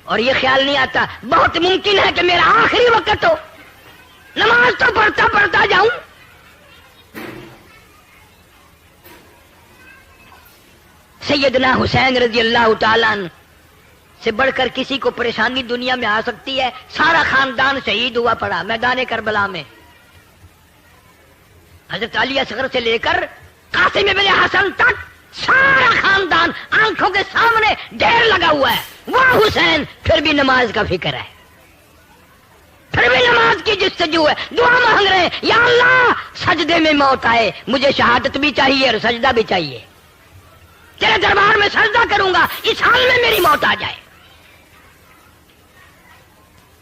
اور یہ خیال نہیں آتا بہت ممکن ہے کہ میرا آخری وقت ہو، نماز تو پڑھتا جاؤں۔ سیدنا حسین رضی اللہ تعالیٰ عنہ سے بڑھ کر کسی کو پریشانی دنیا میں آ سکتی ہے؟ سارا خاندان شہید ہوا پڑا میدان کربلا میں، حضرت علی اصغر سے لے کر قاسم ابن حسن تک سارا خاندان آنکھوں کے سامنے ڈھیر لگا ہوا ہے۔ وہ حسین پھر بھی نماز کا فکر ہے، پھر بھی نماز کی جستجو ہے، دعا مانگ رہے ہیں یا اللہ سجدے میں موت آئے، مجھے شہادت بھی چاہیے اور سجدہ بھی چاہیے، تیرے دربار میں سجدہ کروں گا، اس حال میں میری موت آ جائے۔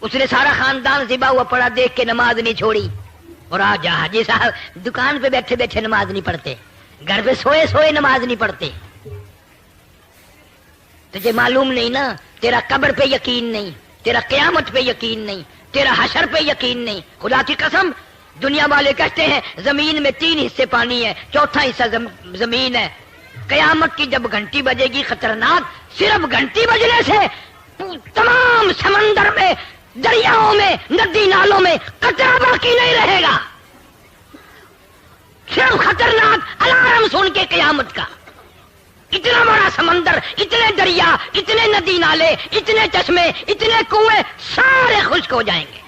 اس نے سارا خاندان ذبح ہوا پڑا دیکھ کے نماز نہیں چھوڑی۔ اور آج حاجی صاحب دکان پہ بیٹھے بیٹھے نماز نہیں پڑھتے، گھر پہ سوئے سوئے نماز نہیں پڑھتے۔ تجھے معلوم نہیں نا، تیرا قبر پہ یقین نہیں، تیرا قیامت پہ یقین نہیں، تیرا حشر پہ یقین نہیں۔ خدا کی قسم دنیا والے کہتے ہیں زمین میں 3 حصے پانی ہے، چوتھا حصہ زمین ہے۔ قیامت کی جب گھنٹی بجے گی خطرناک، صرف گھنٹی بجنے سے تمام سمندر میں، دریاؤں میں، ندی نالوں میں قطرہ باقی نہیں رہے گا، صرف خطرناک الارم سن کے قیامت کا۔ اتنا بڑا سمندر، اتنے دریا، اتنے ندی نالے، اتنے چشمے، اتنے کنویں سارے خشک ہو جائیں گے۔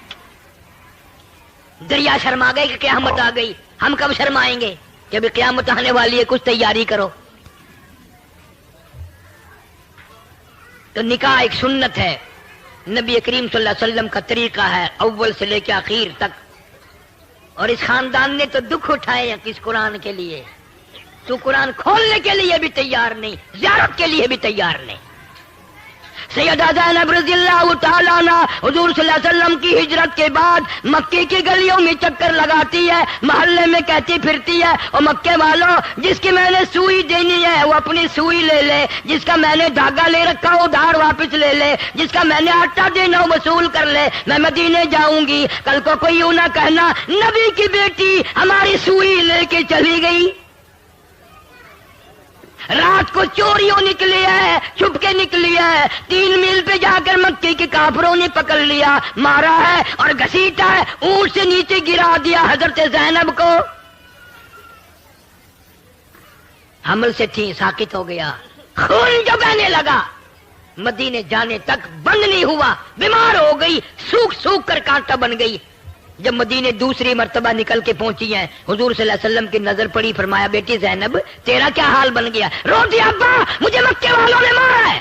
دریا شرما گئے کہ قیامت آ گئی، ہم کب شرمائیں گے کہ ابھی قیامت آنے والی ہے، کچھ تیاری کرو۔ تو نکاح ایک سنت ہے، نبی کریم صلی اللہ علیہ وسلم کا طریقہ ہے اول سے لے کے آخر تک۔ اور اس خاندان نے تو دکھ اٹھائے ہیں کس قرآن کے لیے، تو قرآن کھولنے کے لیے بھی تیار نہیں، زیارت کے لیے بھی تیار نہیں۔ سیدہ زینب رضی اللہ تعالیٰ عنہ حضور صلی اللہ علیہ وسلم کی ہجرت کے بعد مکے کی گلیوں میں چکر لگاتی ہے، محلے میں کہتی پھرتی ہے اور مکے والوں جس کی میں نے سوئی دینی ہے وہ اپنی سوئی لے لے، جس کا میں نے دھاگا لے رکھا وہ دھار واپس لے لے، جس کا میں نے آٹا دینا وہ وصول کر لے، میں مدینے جاؤں گی، کل کو کوئی یوں نہ کہنا نبی کی بیٹی ہماری سوئی لے کے چلی گئی۔ رات کو چوریوں نکلی ہے، چھپ کے نکلی ہے، 3 میل پہ جا کر مکے کے کافروں نے پکڑ لیا، مارا ہے اور گھسیٹا ہے، اونٹ سے نیچے گرا دیا حضرت زینب کو۔ حمل سے تھی ساکت ہو گیا، خون جو بہنے لگا مدینے جانے تک بند نہیں ہوا، بیمار ہو گئی، سوکھ سوکھ کر کانٹا بن گئی۔ جب مدینے دوسری مرتبہ نکل کے پہنچی ہیں، حضور صلی اللہ علیہ وسلم کی نظر پڑی، فرمایا بیٹی زینب تیرا کیا حال بن گیا؟ روتی ابا مجھے مکے والوں نے مارا ہے۔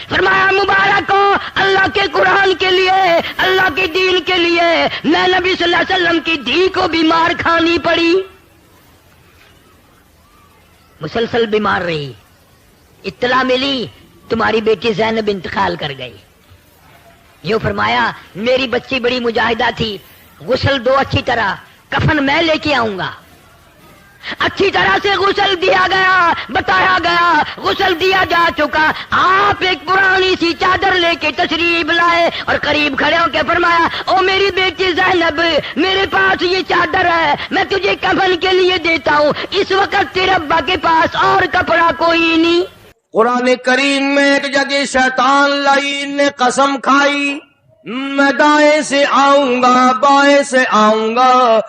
فرمایا مبارک ہو اللہ کے قرآن کے لیے، اللہ کے دین کے لیے میں نبی صلی اللہ علیہ وسلم کی دھی کو بیمار کھانی پڑی، مسلسل بیمار رہی۔ اطلاع ملی تمہاری بیٹی زینب انتقال کر گئی۔ یوں فرمایا میری بچی بڑی مجاہدہ تھی، غسل دو اچھی طرح، کفن میں لے کے آؤں گا۔ اچھی طرح سے غسل دیا گیا، بتایا گیا، غسل دیا جا چکا۔ آپ ایک پرانی سی چادر لے کے تشریف لائے اور قریب کھڑے ہو کے فرمایا او میری بیٹی زینب میرے پاس یہ چادر ہے، میں تجھے کفن کے لیے دیتا ہوں، اس وقت تیرے ابا کے پاس اور کپڑا کوئی نہیں۔ قرآن کریم میں ایک جگہ شیطان لعین نے قسم کھائی، میں دائیں سے آؤں گا بائیں سے آؤں گا،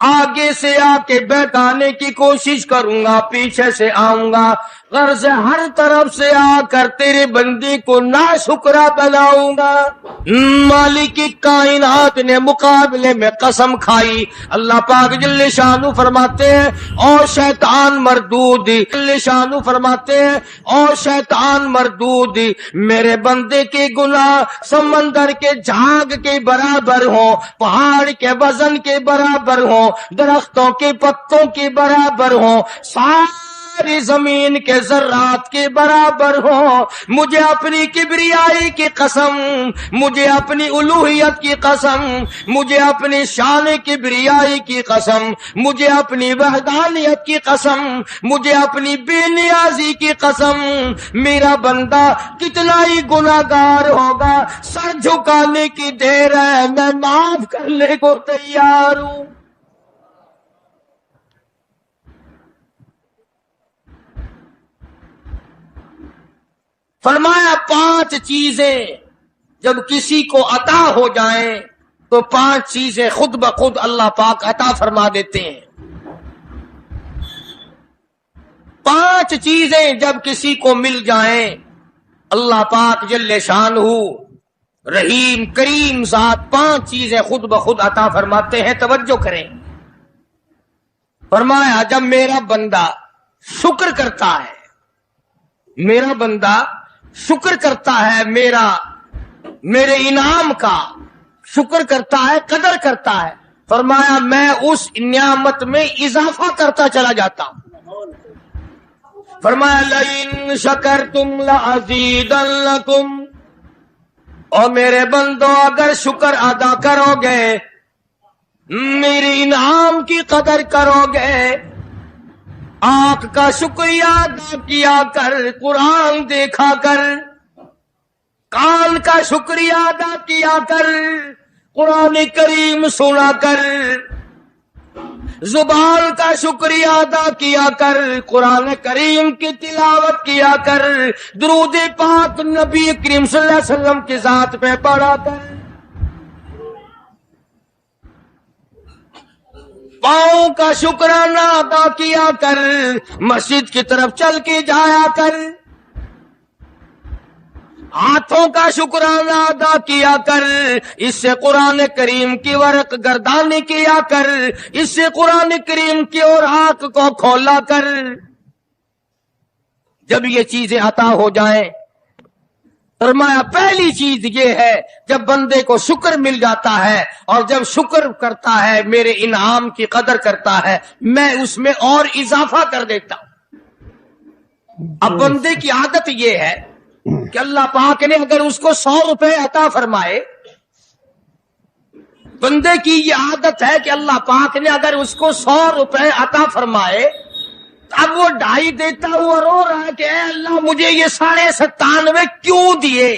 آگے سے آ کے بہکانے کی کوشش کروں گا، پیچھے سے آؤں گا، غرض ہر طرف سے آ کر تیرے بندے کو ناشکرا بناؤں گا۔ مالک کائنات نے مقابلے میں قسم کھائی۔ اللہ پاک جل شانو فرماتے ہیں اور شیطان مردود، جل شانو فرماتے ہیں اور شیطان مردود، میرے بندے کے گناہ سمندر کے جھاگ کے برابر ہوں، پہاڑ کے وزن کے برابر ہوں، درختوں کے پتوں کے برابر ہوں، ساری زمین کے ذرات کے برابر ہوں، مجھے اپنی کبریائی کی قسم، مجھے اپنی الوہیت کی قسم، مجھے اپنی شان کبریائی کی قسم، مجھے اپنی وحدانیت کی قسم، مجھے اپنی بے نیازی کی قسم، میرا بندہ کتنا ہی گناہگار ہوگا، سر جھکانے کی دیر ہے، میں معاف کرنے کو تیار ہوں۔ فرمایا 5 چیزیں جب کسی کو عطا ہو جائیں تو 5 چیزیں خود بخود اللہ پاک عطا فرما دیتے ہیں۔ 5 چیزیں جب کسی کو مل جائیں اللہ پاک جل شانہ رحیم کریم ذات 5 چیزیں خود بخود عطا فرماتے ہیں۔ توجہ کریں، فرمایا جب میرا بندہ شکر کرتا ہے، میرا بندہ شکر کرتا ہے، میرے انعام کا شکر کرتا ہے، قدر کرتا ہے، فرمایا میں اس نعمت میں اضافہ کرتا چلا جاتا ہوں۔ فرمایا لئن شکرتم لأزیدنکم، اور میرے بندو اگر شکر ادا کرو گے، میرے انعام کی قدر کرو گے، آنکھ کا شکریہ ادا کیا کر، قرآن دیکھا کر، کان کا شکریہ ادا کیا کر، قرآن کریم سنا کر، زبان کا شکریہ ادا کیا کر، قرآن کریم کی تلاوت کیا کر، درود پاک نبی کریم صلی اللہ علیہ وسلم کی ذات پہ پڑھا کر، پاؤں کا شکرانہ ادا کیا کر، مسجد کی طرف چل کے جایا کر، ہاتھوں کا شکرانہ ادا کیا کر، اس سے قرآن کریم کی ورق گردانی کیا کر، اس سے قرآن کریم کی اور آنکھ کو کھولا کر۔ جب یہ چیزیں عطا ہو جائیں، فرمایا پہلی چیز یہ ہے جب بندے کو شکر مل جاتا ہے اور جب شکر کرتا ہے، میرے انعام کی قدر کرتا ہے، میں اس میں اور اضافہ کر دیتا ہوں۔ اب بندے کی عادت یہ ہے کہ اللہ پاک نے اگر اس کو 100 روپے عطا فرمائے، بندے کی یہ عادت ہے کہ اللہ پاک نے اگر اس کو 100 روپے عطا فرمائے، اب وہ 2.5 دیتا ہوا رو رہا ہے کہ اے اللہ مجھے یہ 97.5 کیوں دیے،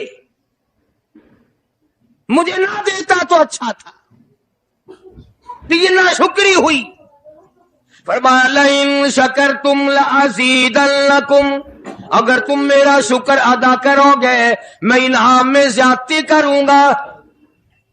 مجھے نہ دیتا تو اچھا تھا، تو یہ ناشکری ہوئی۔ فرمایا لئن شکرتم لأزیدنکم، اگر تم میرا شکر ادا کرو گے میں انعام میں زیادتی کروں گا،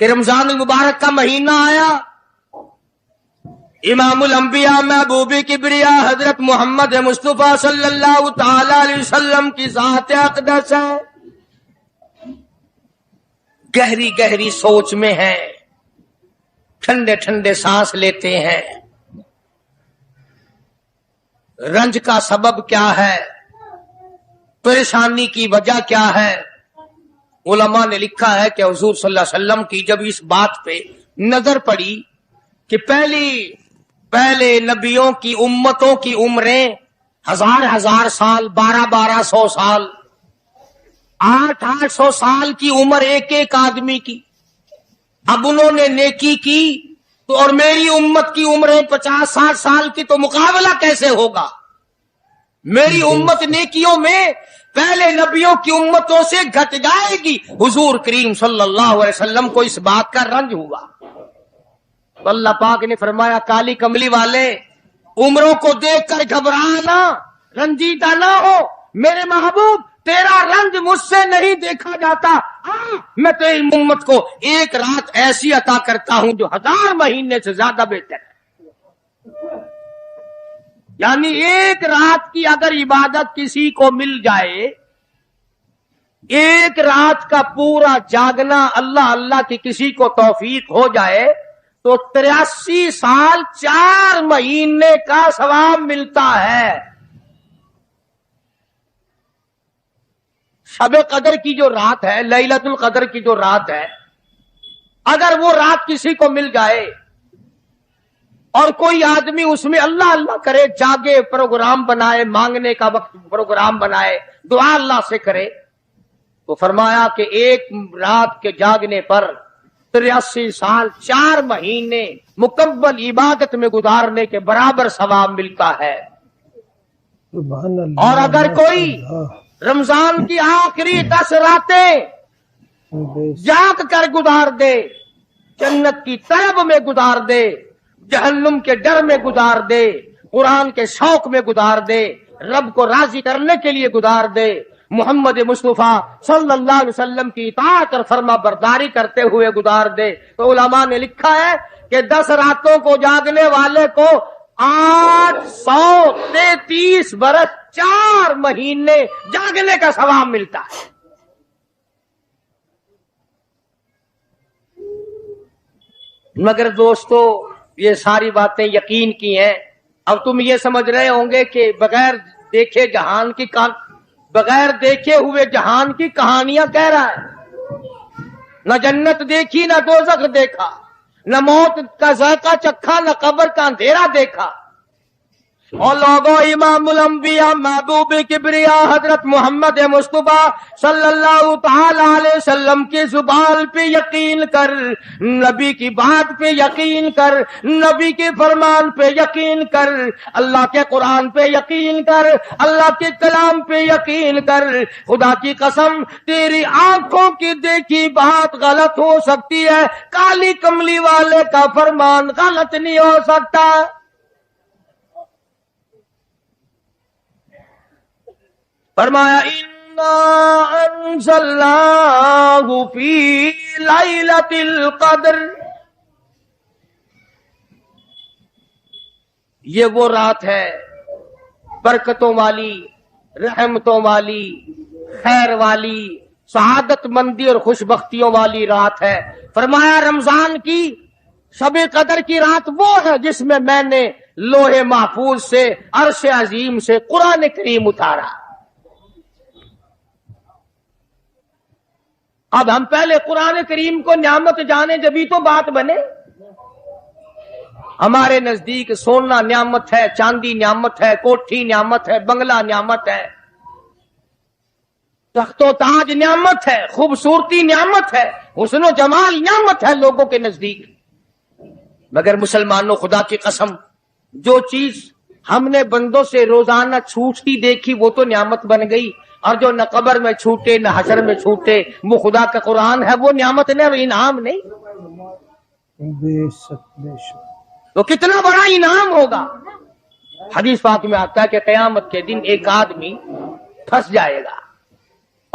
کہ رمضان المبارک کا مہینہ آیا، امام الانبیاء محبوب کبریا حضرت محمد مصطفیٰ صلی اللہ تعالی علیہ وسلم کی ذات اقدس ہے، گہری گہری سوچ میں ہیں، ٹھنڈے ٹھنڈے سانس لیتے ہیں۔ رنج کا سبب کیا ہے، پریشانی کی وجہ کیا ہے؟ علماء نے لکھا ہے کہ حضور صلی اللہ علیہ وسلم کی جب اس بات پہ نظر پڑی کہ پہلے نبیوں کی امتوں کی عمریں 1000 سال، 1200 سال، 800 سال کی عمر ایک ایک آدمی کی، اب انہوں نے نیکی کی تو اور میری امت کی عمریں 50-60 سال کی، تو مقابلہ کیسے ہوگا؟ میری امت نیکیوں میں پہلے نبیوں کی امتوں سے گھٹ جائے گی۔ حضور کریم صلی اللہ علیہ وسلم کو اس بات کا رنج ہوا تو اللہ پاک نے فرمایا کالی کملی والے عمروں کو دیکھ کر گھبرانا، رنجیدہ نہ ہو، میرے محبوب تیرا رنج مجھ سے نہیں دیکھا جاتا، میں تیری امت کو ایک رات ایسی عطا کرتا ہوں جو 1000 مہینے سے زیادہ بہتر ہے۔ یعنی ایک رات کی اگر عبادت کسی کو مل جائے، ایک رات کا پورا جاگنا اللہ اللہ کی کسی کو توفیق ہو جائے تو 83 سال 4 مہینے کا ثواب ملتا ہے۔ شب قدر کی جو رات ہے، لیلۃ القدر کی جو رات ہے، اگر وہ رات کسی کو مل جائے اور کوئی آدمی اس میں اللہ اللہ کرے، جاگے، پروگرام بنائے، مانگنے کا وقت پروگرام بنائے، دعا اللہ سے کرے، تو فرمایا کہ ایک رات کے جاگنے پر 83 سال 4 مہینے مکمل عبادت میں گزارنے کے برابر ثواب ملتا ہے۔ سبحان اللہ۔ اور اگر کوئی رمضان کی آخری 10 راتیں جاگ کر گزار دے، جنت کی طلب میں گزار دے، جہنم کے ڈر میں گزار دے، قرآن کے شوق میں گزار دے، رب کو راضی کرنے کے لیے گزار دے، محمد مصطفیٰ صلی اللہ علیہ وسلم کی اطاعت اور فرما برداری کرتے ہوئے گزار دے، تو علماء نے لکھا ہے کہ 10 راتوں کو جاگنے والے کو 833 برس 4 مہینے جاگنے کا ثواب ملتا ہے۔ مگر دوستو یہ ساری باتیں یقین کی ہیں، اب تم یہ سمجھ رہے ہوں گے کہ بغیر دیکھے ہوئے جہان کی کہانیاں کہہ رہا ہے، نہ جنت دیکھی، نہ دوزخ دیکھا، نہ موت کا ذائقہ چکھا، نہ قبر کا اندھیرا دیکھا۔ اور لوگوں، امام الانبیاء محبوب کبریا حضرت محمد مصطفیٰ صلی اللہ تعالی علیہ وسلم کی زبان پہ یقین کر، نبی کی بات پہ یقین کر، نبی کے فرمان پہ یقین کر، اللہ کے قرآن پہ یقین کر، اللہ کے کلام پہ یقین کر۔ خدا کی قسم تیری آنکھوں کی دیکھی بات غلط ہو سکتی ہے، کالی کملی والے کا فرمان غلط نہیں ہو سکتا۔ فرمایا اِنَّا أَنزَلْنَاهُ فِي لَيْلَةِ الْقَدْرِ، یہ وہ رات ہے برکتوں والی، رحمتوں والی، خیر والی، سعادت مندی اور خوش بختیوں والی رات ہے۔ فرمایا رمضان کی شب قدر کی رات وہ ہے جس میں میں نے لوح محفوظ سے، عرش عظیم سے قرآن کریم اتارا۔ اب ہم پہلے قرآن کریم کو نعمت جانے جبھی تو بات بنے۔ ہمارے نزدیک سونا نعمت ہے، چاندی نعمت ہے، کوٹھی نعمت ہے، بنگلہ نعمت ہے، تخت و تاج نعمت ہے، خوبصورتی نعمت ہے، حسن و جمال نعمت ہے لوگوں کے نزدیک۔ مگر مسلمانوں، خدا کی قسم، جو چیز ہم نے بندوں سے روزانہ چھوٹتی دیکھی وہ تو نعمت بن گئی، اور جو نہ قبر میں چھوٹے نہ حشر میں چھوٹے وہ خدا کا قرآن ہے، وہ نعمت نہیں اور انعام نہیں۔ بے شک بے شک۔ تو کتنا بڑا انعام ہوگا۔ حدیث پاک میں آتا ہے کہ قیامت کے دن ایک آدمی پھنس جائے گا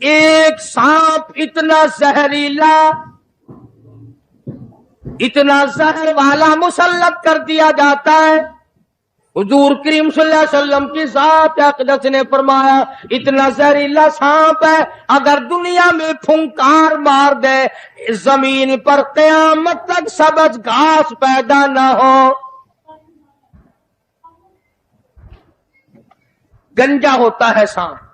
ایک سانپ اتنا زہریلا، اتنا زہر والا مسلط کر دیا جاتا ہے. حضور کریم صلی اللہ علیہ وسلم کی ذات اقدس نے فرمایا اتنا زہریلا سانپ ہے، اگر دنیا میں پھنکار مار دے زمین پر قیامت تک سبز گھاس پیدا نہ ہو. گنجا ہوتا ہے سانپ،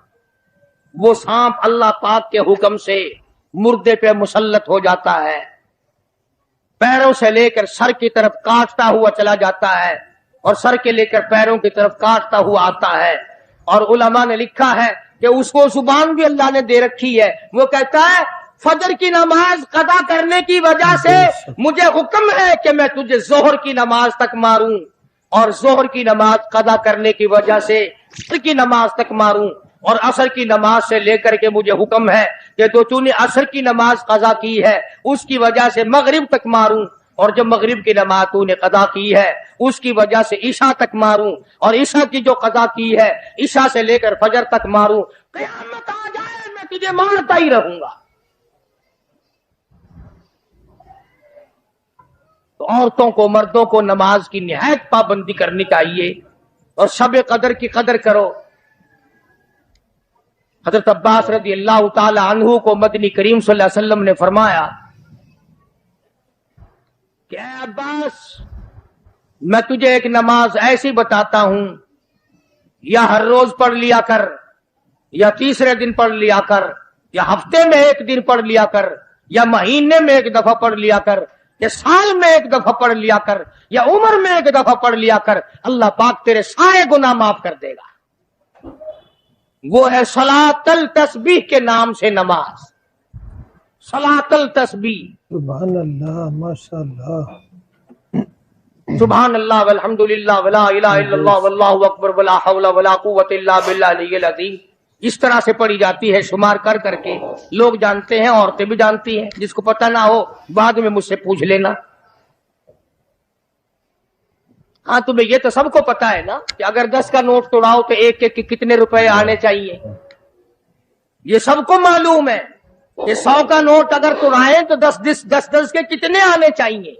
وہ سانپ اللہ پاک کے حکم سے مردے پہ مسلط ہو جاتا ہے، پیروں سے لے کر سر کی طرف کاٹتا ہوا چلا جاتا ہے اور سر کے لے کر پیروں کی طرف کاٹتا ہوا آتا ہے. اور علماء نے لکھا ہے کہ اس کو زبان بھی اللہ نے دے رکھی ہے. وہ کہتا ہے فجر کی نماز قضا کرنے کی وجہ سے مجھے حکم ہے کہ میں تجھے ظہر کی نماز تک ماروں، اور ظہر کی نماز قضا کرنے کی وجہ سے عصر کی نماز تک ماروں، اور عصر کی نماز سے لے کر کے مجھے حکم ہے کہ تو نے عصر کی نماز قضا کی ہے اس کی وجہ سے مغرب تک ماروں، اور جب مغرب کی نماز تو نے قضا کی ہے اس کی وجہ سے عشاء تک ماروں، اور عشاء کی جو قضا کی ہے عشاء سے لے کر فجر تک ماروں. قیامت آ جائے میں تجھے مارتا ہی رہوں گا. تو عورتوں کو مردوں کو نماز کی نہایت پابندی کرنی چاہیے اور شب قدر کی قدر کرو. حضرت عباس رضی اللہ تعالی عنہ کو مدنی کریم صلی اللہ علیہ وسلم نے فرمایا کہ اے عباس میں تجھے ایک نماز ایسی بتاتا ہوں، یا ہر روز پڑھ لیا کر، یا تیسرے دن پڑھ لیا کر، یا ہفتے میں ایک دن پڑھ لیا کر، یا مہینے میں ایک دفعہ پڑھ لیا کر، یا سال میں ایک دفعہ پڑھ لیا کر، یا عمر میں ایک دفعہ پڑھ لیا کر، اللہ پاک تیرے سارے گناہ معاف کر دے گا. وہ ہے صلاۃ التسبیح کے نام سے نماز. صلاۃ التسبیح. سبحان اللہ، ماشاء اللہ، سبحان اللہ والحمد للہ ولا الہ الا اللہ واللہ اکبر ولا حول ولا قوت الا باللہ العلی العظیم. اس طرح سے پڑھی جاتی ہے شمار کر کر کے. لوگ جانتے ہیں، عورتیں بھی جانتی ہیں. جس کو پتہ نہ ہو بعد میں مجھ سے پوچھ لینا. ہاں تمہیں یہ تو سب کو پتا ہے نا کہ اگر 10 کا نوٹ توڑاؤ تو ایک ایک کے کتنے روپے آنے چاہیے. یہ سب کو معلوم ہے کہ 100 کا نوٹ اگر توڑائیں تو 10 کے کتنے آنے چاہیے.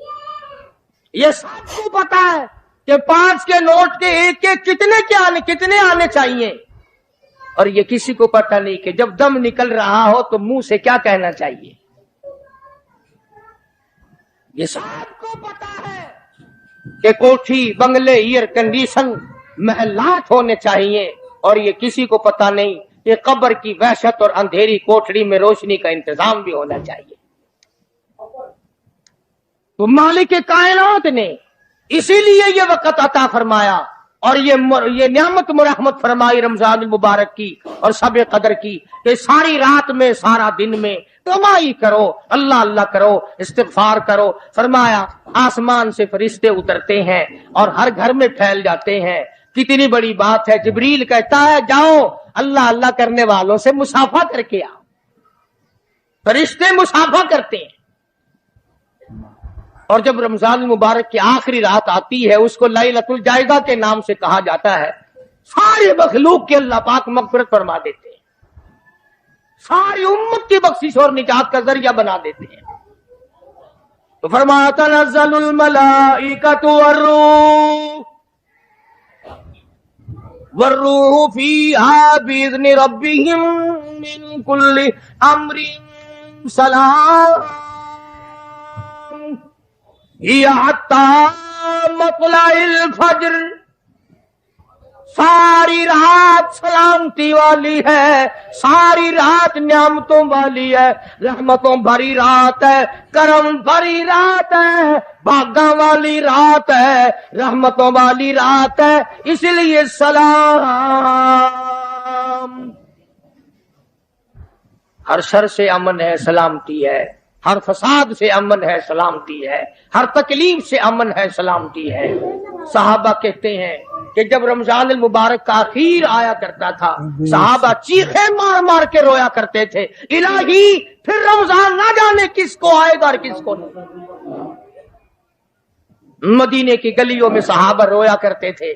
یہ سب کو پتا ہے کہ 5 کے نوٹ کے ایک ایک کتنے آنے چاہیے. اور یہ کسی کو پتا نہیں کہ جب دم نکل رہا ہو تو منہ سے کیا کہنا چاہیے. یہ سب کو پتا ہے کہ کوٹھی، بنگلے، ایئر کنڈیشن، محلات ہونے چاہیے. اور یہ کسی کو پتا نہیں کہ قبر کی وحشت اور اندھیری کوٹڑی میں روشنی کا انتظام بھی ہونا چاہیے. تو مالک کائنات نے اسی لیے یہ وقت عطا فرمایا اور یہ نعمت مرحمت فرمائی رمضان المبارک کی اور شب قدر کی کہ ساری رات میں سارا دن میں کمائی کرو، اللہ اللہ کرو، استغفار کرو. فرمایا آسمان سے فرشتے اترتے ہیں اور ہر گھر میں پھیل جاتے ہیں. کتنی بڑی بات ہے. جبریل کہتا ہے جاؤ اللہ اللہ کرنے والوں سے مسافہ کر کے آؤ. فرشتے مسافہ کرتے ہیں. اور جب رمضان المبارک کی آخری رات آتی ہے اس کو لیلۃ الجائزہ کے نام سے کہا جاتا ہے. سارے مخلوق کے اللہ پاک مغفرت فرما دیتے ہیں، ساری امت کی بخشش اور نجات کا ذریعہ بنا دیتے ہیں. تو فرمایا تنزل الملائکۃ والروح فیہا بإذن ربہم من کل امر سلام ہی حتی مطلع الفجر. ساری رات سلامتی والی ہے، ساری رات نعمتوں والی ہے، رحمتوں بھری رات ہے، کرم بھری رات ہے، بھاگاں والی رات ہے، رحمتوں والی رات ہے. اس لیے سلام. ہر شر سے امن ہے، سلامتی ہے. ہر فساد سے امن ہے، سلامتی ہے. ہر تکلیف سے امن ہے، سلامتی ہے. صحابہ کہتے ہیں کہ جب رمضان المبارک کا اخیر آیا کرتا تھا صحابہ چیخیں مار مار کے رویا کرتے تھے، الہی پھر رمضان نہ جانے کس کو آئے گا اور کس کو نہیں. مدینے کی گلیوں میں صحابہ رویا کرتے تھے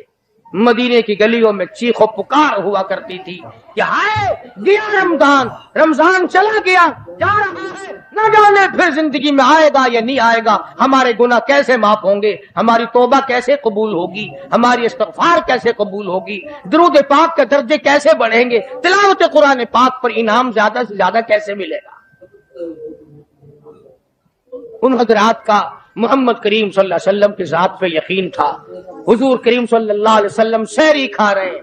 مدینے کی گلیوں میں چیخو پکار ہوا کرتی تھی کہ ہائے گیا رمضان، رمضان چلا گیا، جا رہا ہے، نہ جانے پھر زندگی میں آئے گا یا نہیں آئے گا، ہمارے گناہ کیسے معاف ہوں گے، ہماری توبہ کیسے قبول ہوگی، ہماری استغفار کیسے قبول ہوگی، درود پاک کے درجے کیسے بڑھیں گے، تلاوت قرآن پاک پر انعام زیادہ سے زیادہ کیسے ملے گا۔ ان حضرات کا محمد کریم صلی اللہ علیہ وسلم کی ذات پہ یقین تھا۔ حضور کریم صلی اللہ علیہ وسلم سحری کھا رہے ہیں،